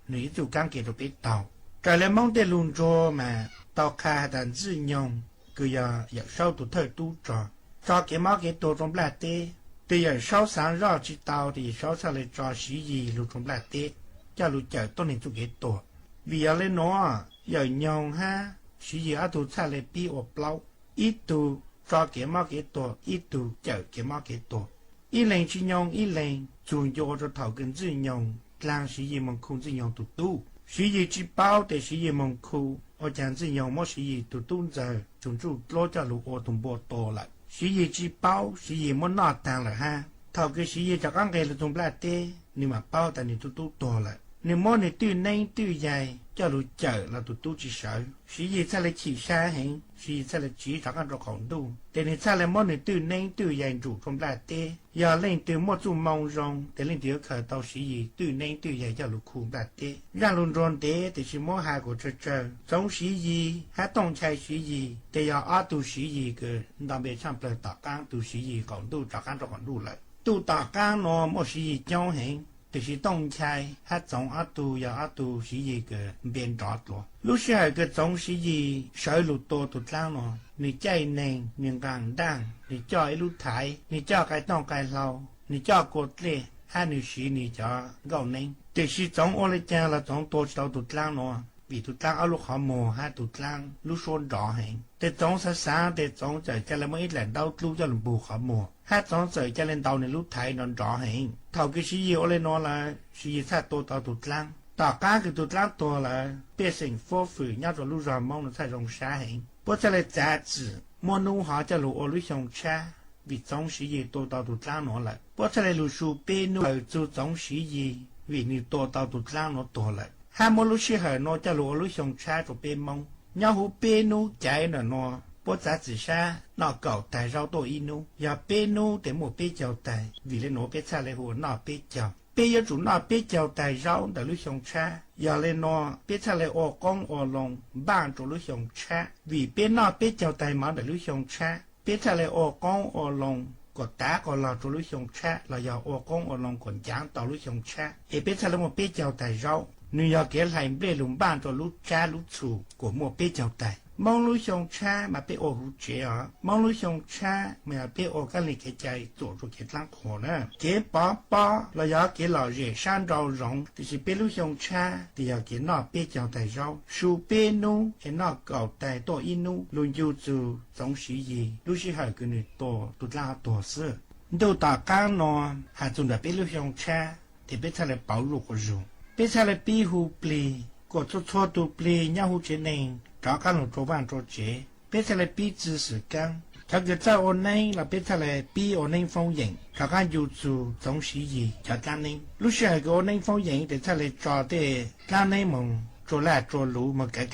你就刚给着别倒，这里蒙的路着嘛，到卡但自用，个呀也少都太多着。cho cái máu cái tổ trong bát tê, từ giờ sáu sáng rõ chỉ tao thì sáu sáng lại cho xí gì lúc trong bát tê, cho lúc chờ tôi nên chụp cái tổ, vì ở lên nó giờ nhong ha, xí gì ở tổ xa lại bị ốp lâu, ít tu cho cái mà cái tổ ít tu chở cái mà cái tổ ít lên chỉ nhung ít lên chủ yếu cho thảo cần chỉ nhung làm sự gì mong không chỉ nhung tu tu sự gì chỉ bảo để sự gì mong không ở chẳng chỉ nhung mà sự gì tu tu giờ chúng chú lo cho lũ ở thùng bộ tổ lại sự gì chỉ bảo sự gì muốn nọ tàng là ha thảo cái sự gì cho các người là thùng bát tê nhưng mà bảo tại nên tu tu tổ lại nếu món này từ nay từ dài cho lũ chở là tu chỉ sợ sự gì sẽ là chỉ xa hình sự gì sẽ là chỉ cho các con tu để nên sẽ là món này từ nay từ dài chủ thùng bát tê giờ lên từ một chút mong rong để lên từ khởi tàu sự gì từ nay từ dài cho lũ khu bát tê ra luôn rong tê thì chỉ mỗi hai của chơi giống sự gì hay động chạy sự gì để giờ ở tu sự gì cái đặc biệt trong lời tạo càng tu sự gì còn tu cho các con tu lại tu tạo càng nó một sự gì trong hình就是动菜，还种阿杜要阿杜是一个变大多。如是那个种是一收入多都涨了，你再能你敢当，你叫一路台，你叫该当该老，你叫过来，还你是你叫高能。就是种我来讲了，种多少都涨了。vì tụt tăng ở lúc họ mùa hay tụt tăng lúc xôn đỏ hẹn để giống sáng sáng để giống trời cho lên mấy lần đau lúc cho lần bù họ mùa hay giống trời cho lên đầu này lúc thấy nó đỏ hẹn thầu cái gì ở lên nó là gì sao tôi tao tụt tăng tao cá cái tụt tăng tôi là biến thành phô phử nhau rồi lúc rồi mong nó thay rong xa hẹn bữa cho lên giá trị mua nung họ cho lũ ở lúc xong xa vì giống gì tôi tao tụt tăng nó lại bữa cho lên lũ su bê nung ở chỗ giống gì vì như tôi tao tụt tăng nó tôi lại hai món lúc xưa họ nó cho lúa lúc xong xa rồi bên mông nhau hú bên nu chạy nó bố giá chỉ xa nó cầu tài rau tôi inu giờ bên nu để một bên chào tài vì lên nó bên xa lại hồ nó bên chào bên giờ chủ nó bên chào tài rau để lúc xong xa giờ lên nó bên xa lại ô con ô lòng ban cho lúc xong xa vì bên nó bên chào tài mà để lúc xong xa bên xa lại ô con ô lòng có tá có lò cho lúc xong xa là giờ ô con ô lòng còn chẳng tao lúc xong xa thì bên xa lại một bên chào tài rau New York cái hành bê lùng ban cho lúc cha lúc chủ của một bê chào tài mong lúc xong cha mà bê ô hữu chế ở mong lúc xong cha mà bê ô cái này cái chạy tổ cho cái lăng khổ nữa cái bó là giờ cái lò rễ san rau rộng thì chỉ bê lúc xong cha thì giờ cái nọ bê chào tài rau su bê nu cái nọ cầu tài tổ inu luôn yêu dù giống sĩ gì lúc sĩ hỏi cái này tổ tụt la tổ sư đâu ta càng nó hà dùng là bê lúc xong cha thì bê thay là bảo lục của dùng bây giờ là bi hù pli có cho tu pli nhau hù chế nên cho các lồng cho van cho chế bây giờ là bi知识 căn cho cái cho ôn này là bây giờ là bi ôn này phong ảnh cho các yêu chủ giống sĩ gì cho các nên lúc sau cái ôn này phong ảnh để cho là cho để các nên mong cho lại cho lũ mà cái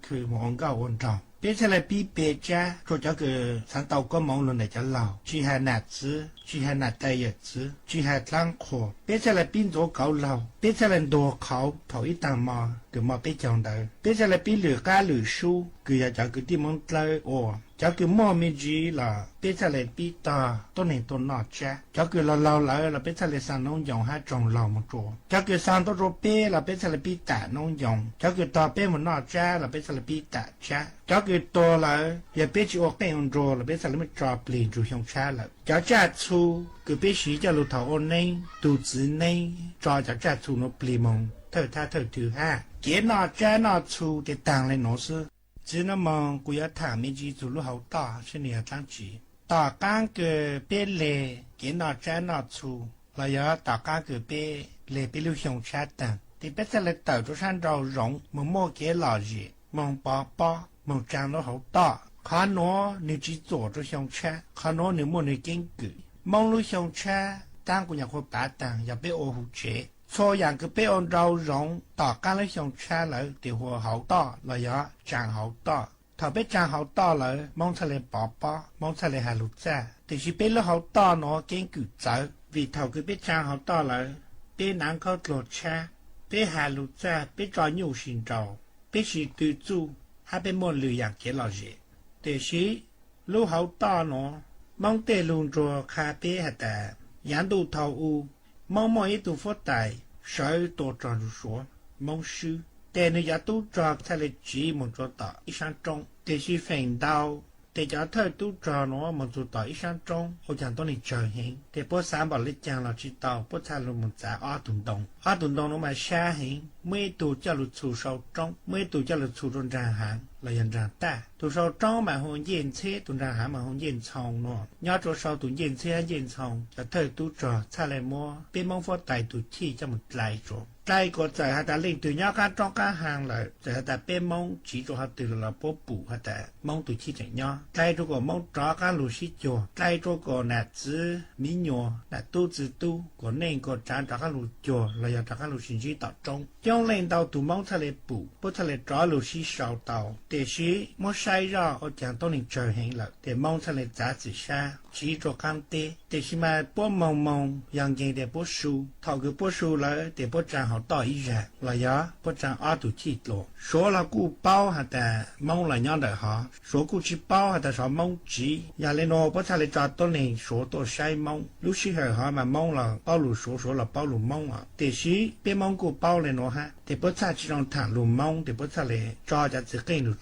คือmong cao ôn trọng bây giờ là bi bề cha cho cái sáng tạo có mong luôn để cho lão chỉ hay nạt chứ chỉ hay nạt tay nhật chứ chỉ hay lăng khổ bây giờ là pin chỗ cầu lão bây giờ là đồ khẩu thầu ít tàng mò từ mò bây giờ đời bây giờ là pin lửa cá lửa su cứ giờ cho cái tim mong tới ồ cho cái mò mi gì là bây giờ là pin ta tôi này tôi nọ cha cho cái lão lại là bây giờ là sang nông dòng hai trồng lão một chỗ cho cái sang tôi rồi bé là bây giờ là pin tạ nông dòng cho cái ta bé một nọ cha là bây giờ là pin tạ cha cho cái to là giờ bé chỉ ở bên rồi là bây giờ là mới trò plin chủ trong cha là cho cha chú cứ bé sĩ cho lụt thầu ôn này tu trí này cho cha chú nó plin mong thở thứ ha cái nọ cha nọ chú để tăng lên nó sư chỉ nó mong cũng要谈面积走路好大是你要张起大干个别嘞cái nọ cha nọ chú là giờ大干个别嘞别lưu trong cha tăng thì bây giờ là tàu cho sang rau rộng mà mua cái lò gì mong bò mong trang nó hậu to khá nó nếu chỉ做cho xong cha khá nó nếu mua nếu kiến cử mong lúc xong cha tăng của nhà khoa bá tăng và bé ô hữu chế cho rằng cái bé ôn rau rộng tỏ cá lúc xong cha lại thì hoa hậu to là do trang hậu to thọ bé trang hậu to lại mong sẽ lên bò mong sẽ lên hà lụt ra thì chỉ bé lúc hậu to nó kiến cử trở vì thọ cái bé trang hậu to lại bé nắng có lột cha bé hà lụt ra bé cho nhiều xin trầu bé chỉ tự chủ hai bên môn lừa dạng chế lò dễ để xí lúc hậu to nó mong tê luôn rồi khá bé hạt ta dán đồ thầu u mong mọi ý đồ phát tài sở tổ tròn rủ số mong sư để nơi giá tu trò thay lệ chỉ một chỗ tỏ ý sang trong để xí phèn đau để cho thơ tu trò nó một số tỏi sang trong ô chẳng tôi này trời hiện để bố sáng bảo lịch chàng là chỉ tàu bố xa luôn một giá ở tuần đồng nó mà xa hiện mấy tù cho lụt xù sâu trong mấy tù cho lụt xù trong ràng hạng là dần ràng ta tù sâu trong mà hôn yên chế tù ràng hạng mà hôn yên chồng nó nhớ chỗ sau tù yên chế yên chồng cho thơ tu trò xa lại mua bên mong phó tài tù chi cho một lại chỗ trai có giải hạt đã lên từ nhau các trong các hàng lại giải hạt bên mong chỉ cho hạt từ là bố bù hạt mong từ chi chạy nhau trai cho có mong chó các lù xí chùa trai cho có nạt chữ mỹ nhọ nạt tu chữ tu có nên có trán cho các lù chùa là do cho các lù xin chỉ tạo trong trong lên tàu tụ mong thay lệ bù bố thay lệ chó lù xí sào tàu để xí mong sai ra ở chẳng tôi nên chờ hẹn lại để mong thay lệ giá trị xa chỉ cho cam tê để xí mà bố mong yang gì để bố su thọ cái bố su lại để bố trang họ tỏ ý ra là do bố trang ở tụ chi lộ số là cụ bao hạt mong là nhau đời họ số cụ chỉ bao hạt số mong chỉ nhà lên nó bố thay lệ cho tôi nên số tôi sai mong lúc xí họ mà mong là bao lù số là bao lù mong à để xí bên mong cụ bao lên nó ha để bố thay chỉ trong thẳng lù mong để bố thay lệ cho chỉ cây lù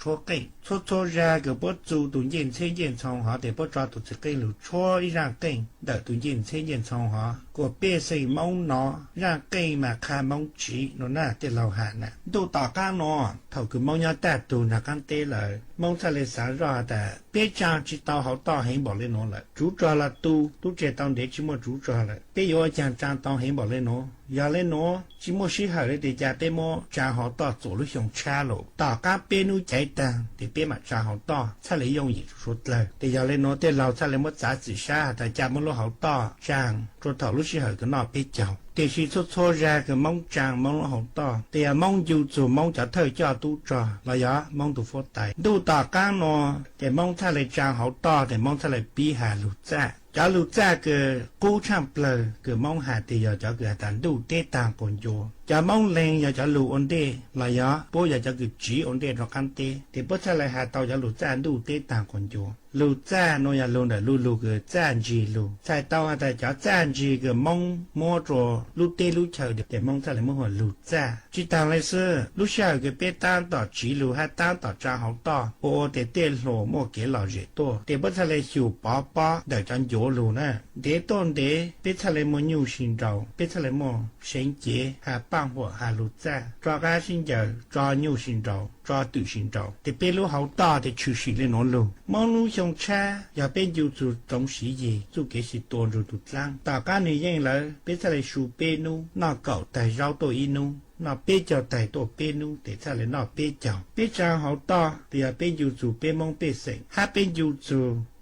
chua ra cái bố chú tụ nhiên trên nhiên trong họ để bố cho tụ chỉ cây lù chua ý ra cây đợi tụ nhiên trên nhiên trong họ của bê xây mong nó ra cây mà khá mong chỉ nó nà để lâu hạ nè tụ tỏ ca nó thầu cứ mong nhá ta tụ nà căn tê lợi mong thay lệ sáng ra ta bê trang chỉ tao họ tao hình bỏ lên nó lại chú trò là tu trẻ tao để chỉ một chú trò lại bê yếu chàng trang tao hình bỏ lên nó giờ lên nó chỉ một sĩ hở để cha bê mô trang họ tao tổ lúc dùng cha lộ tỏ ca bê nu chạy tàng để bê mà trang họ tao cha lấy dùng gì số lời để giờ lên nó để lâu cha lấy một giá trị xa tại cha muốn lo họ tao trang cho thầu lúc sĩ hở cái nọ bê chồng để khi số ra cái mong trang mong lo họ tao để mong dù dù mong trả thời cho tu trò là giờ mong tu phốt tài tu tỏ ca nó để mong cha lấy trang họ tao để mong cha lấy bi hà lụt cha cho lụt ra cái cố chăm plờ cái mong hà thì giờ cho cái tàn đủ tê tàng còn vô cho mong lên giờ cho lụt ổn định là giờ bố giờ cho cái chỉ ổn định rồi căn tê thì bố cha lại hà tàu cho lụt ra đủ tê tàng còn vô lụt ra nó giờ luôn là lụt cái chăn gì lụt sai tàu hà tại cho chăn gì cái mong mua rồi lụt tê lụt chờ để mong cha lại mua hồi lụt ra chỉ tàng lại xưa lụt sau cái bê tan tỏ chỉ lụt hay tan tỏ trang hậu tỏ bố để tê lỗ mua cái lò dễ to để bố cha lại chịu bỏ để cho vô lù nè để tôn để biết thay lấy một nhiều sinh đầu biết thay lấy một sinh chế hà băng hoặc hà lụt ra cho các sinh giờ cho nhiều sinh đầu cho tự sinh đầu để biết lúc hậu to để chịu sĩ lên nó lù mong lúc xong cha giờ bên dù dù tổng sĩ gì dù cái sĩ tôn rồi tụt lăng tạo các người dân là biết thay lấy sù bên nu nó cậu tại rau tôi inu nó bê cho tại tổ bê nu để thay lấy nó bê chồng bê trang hậu to thì ở bên dù bê mong bê sệnh hai bên dù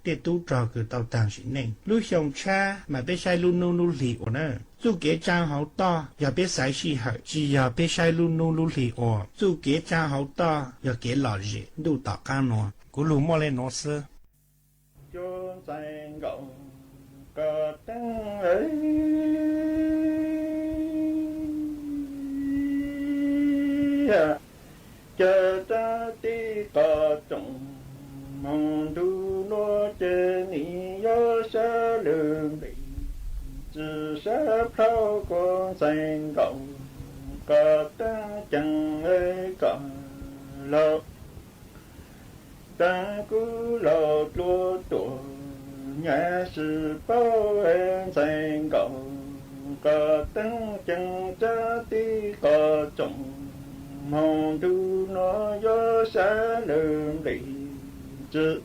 để tu trò cái tàu tàng sĩ này lúc xong cha mà biết sai luôn nu lì ổn nè dù kế trang hậu to giờ biết sai sĩ hở chỉ giờ biết sai luôn nu lì ổn dù kế trang hậu to giờ kế lò gì đủ tỏ ca nó của lù mò lên nó xưa cho danh gạo cả tăng ấy chờ ta tí cả trọng mong du lo trên ni yo sa lương bị chỉ sa phao con danh gạo cả tăng chẳng ấy cả lo ta cứ lo tua tua nhà sự bao em danh gạo cả tăng chẳng cha tí cả trọng mong du nó yo sa lương bị chữ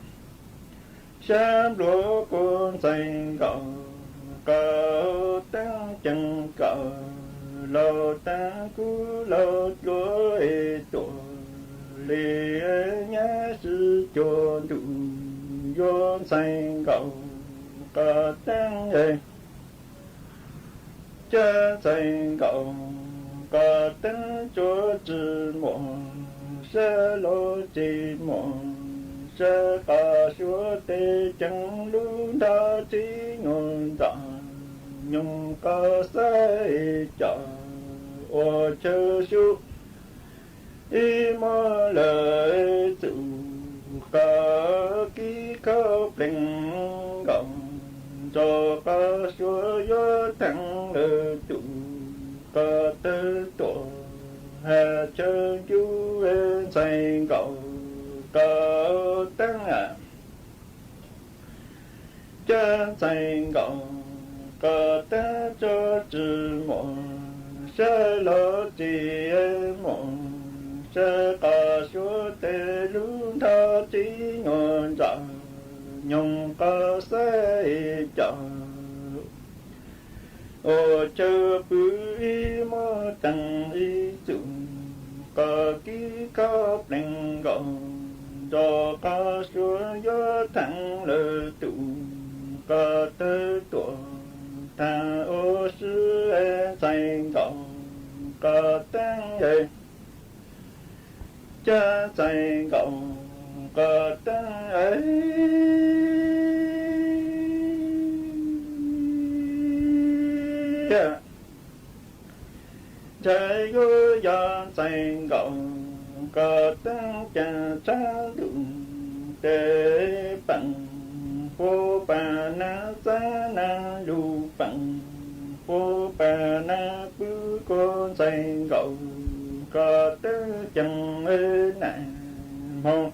sáng lúa con xanh cỏ cỏ tăng chân cỏ lò ta cú lò lúa tổ lì nhá sư cho đủ vô xanh cỏ cỏ tăng ơi cha xanh cỏ cỏ tăng cho chữ mòn sẽ lo chỉ mòn sẽ cả số tê chẳng luôn đã chỉ ngôn ra nhung ca sẽ trả ô chờ su y mơ lời chủ ca ký khâu bình gọng cho ca số yo thẳng lời chủ ca tư tổ hà chờ chú em say gọng có tăng cha thành gạo cả ta cho chữ mỏ sẽ lo chỉ mỏ sẽ cả số tê luôn tha chỉ ngon dạ nhung cả sẽ chợ ô chờ bưởi mơ tăng y chung cả kí cáp đèn gọng cho cả số gió thẳng lơ tụ cả tơ tuổi ta ô sư thành gọng cả tăng ê cha thành gọng cả tăng ấy trái ngôi gia thành gọng cả tăng cha cha đụng tế bằng vô bà na sa na lu bằng vô bà na bư con thành gọng cả tế chẳng ê nà mong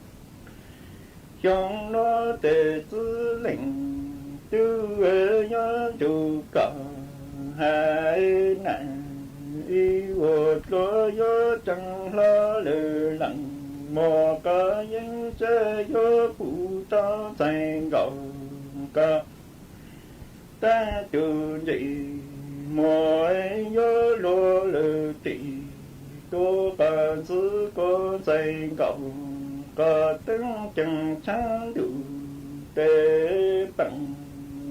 trong nó tề tư lệnh tư ê nhớ chủ cả hai nạn y vô lo yo chẳng lo lư lặng mò cả những chế yo phụ ta thành gạo cả ta chủ gì mò yo lo lư trị tô cả sư có thành gạo cả tiếng chẳng sáng đủ tế bằng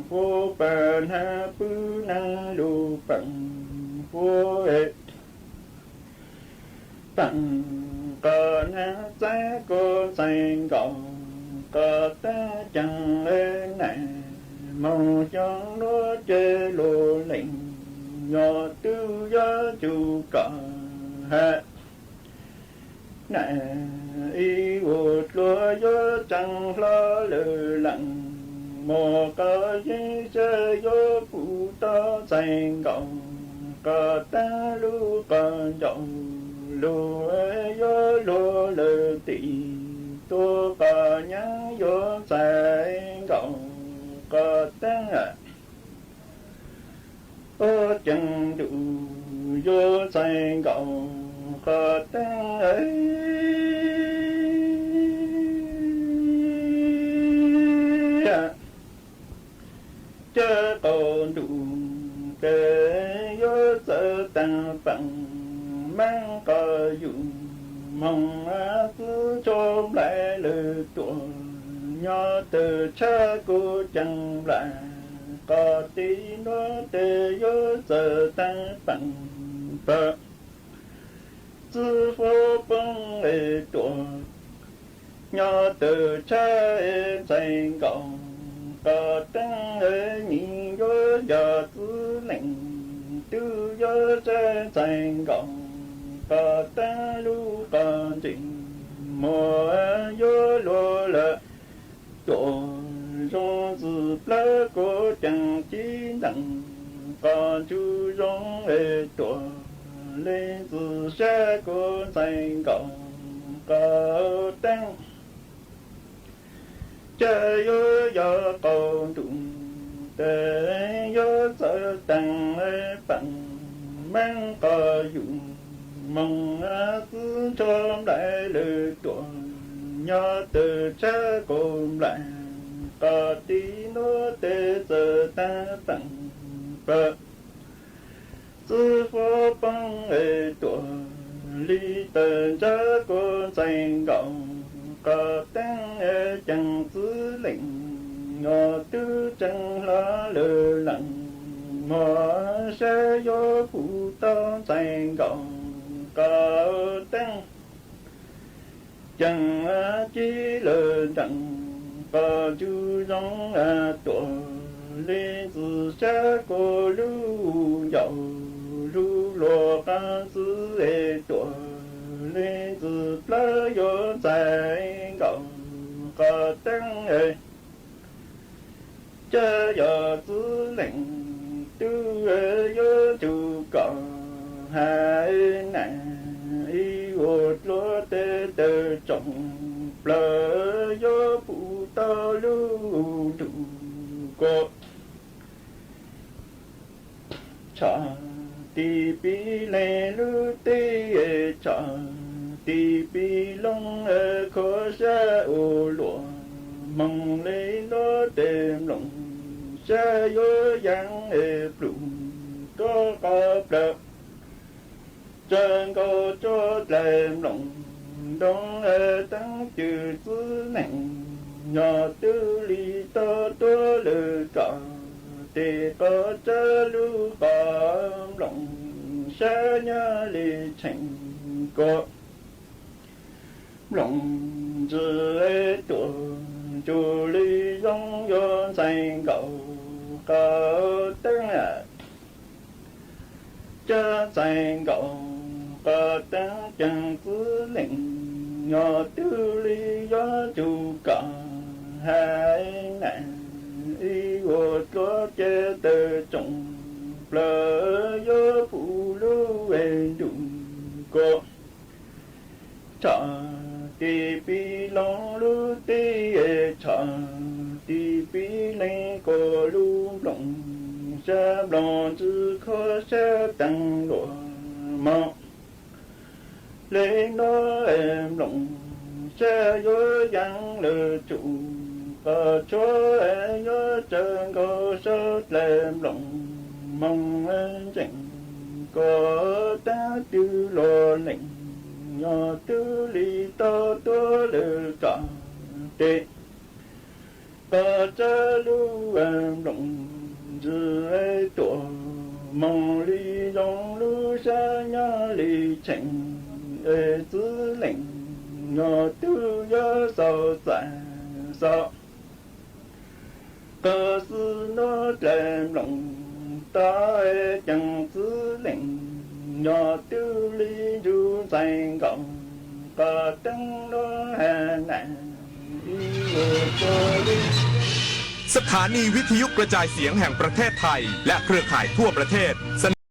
vô bàn ha bư năng đủ bằng vô hệ bằng cả na giá có thành gạo cả ta chẳng lên này mong cho nó chê lô lệnh nhỏ tư giá chủ cả hạ nè y vô lo gió chẳng lo lư lặng mò cả dây xe gió phụ ta thành gạo cả ta lu còn dòng lu gió lo lư tị tô cả nhắn gió thành gạo cả ta ô chẳng đủ gió thành gạo cả ta ấy chớ còn đủ để gió sợ tăng bằng mang cờ dụng mong cứ cho lại lời tuổi nhỏ từ cha cô chẳng lại có tí nó để gió sợ tăng bằng bờ tư phố bông ê tuổi nhỏ từ cha ê thành gọng cả tăng ê nhìn gió giờ tư lệnh tư gió cha thành gọng cả tăng lưu còn tình mùa gió lô lợ tuổi rong dự plơ cô chẳng chí đặng còn chú rong ê tuổi lên từ xe cô thành gọng cả tăng chơi yo yo cầu đụng để yo sợ tăng bằng mang cờ dụng mong cứ cho đại lư tuổi nhỏ từ cha cùng lại cả tí nó tê giờ ta bằng bờ sư phó băng ê tuổi ly tờ cha cô thành gọng cả tăng ê chẳng tư lệnh ngọ tư chẳng lá lơ lặng mò sẽ gió phụ ta thành gọng cả tăng chẳng chỉ lơ lặng cả chú giống tuổi lên từ xa cô lưu dạo lưu lùa ca sư ê tuổi lên từ lá gió dài gọng cả tăng ê cha giờ tư lệnh tư ê gió chủ cọ hai nạn y một lúa tê tê trồng lỡ gió phụ ta lưu đủ cô có cha ti pi lê lu tê cha ti pi long khó sa ô lúa mong lấy nó đêm lòng sa yo yang plum có bờ trên có cho đêm lòng đông tăng chữ tư nặng nhỏ tư lý to to lư trọ thì có chớ lưu bám lòng sa nhớ lý thành có lòng dư tuổi chủ lý giống yon thành cầu cầu tăng cha thành cầu cầu tăng chẳng cứ lệnh nhỏ tư lý gió chủ cả hai ngàn y vô có chế tờ trọng lỡ gió phụ lưu về đụng có cha ti pi long lu ti cha ti pi lên có lu long sa long chữ khó sa tăng lộ mong lên nó em lòng sẽ nhớ yang lỡ chủ có cho em nhớ chân có sớt lên lòng mong em chẳng có ta tư lo lệnh nhỏ tư lý to to lỡ cả tê có cha lưu em lòng dư ấy tổ mong lý dòng lưu xa nhá lý chẳng tư lệnh nhỏ tư nhớ sao sản sao cơ sư nó làm lòng ta chẳng tư lệnh nhỏ tư lý du thành cộng có tăng nó hà nạn đi ngồi cho đi สถานีวิทยุกระจายเสียงแห่งประเทศไทยและเครือข่ายทั่วประเทศ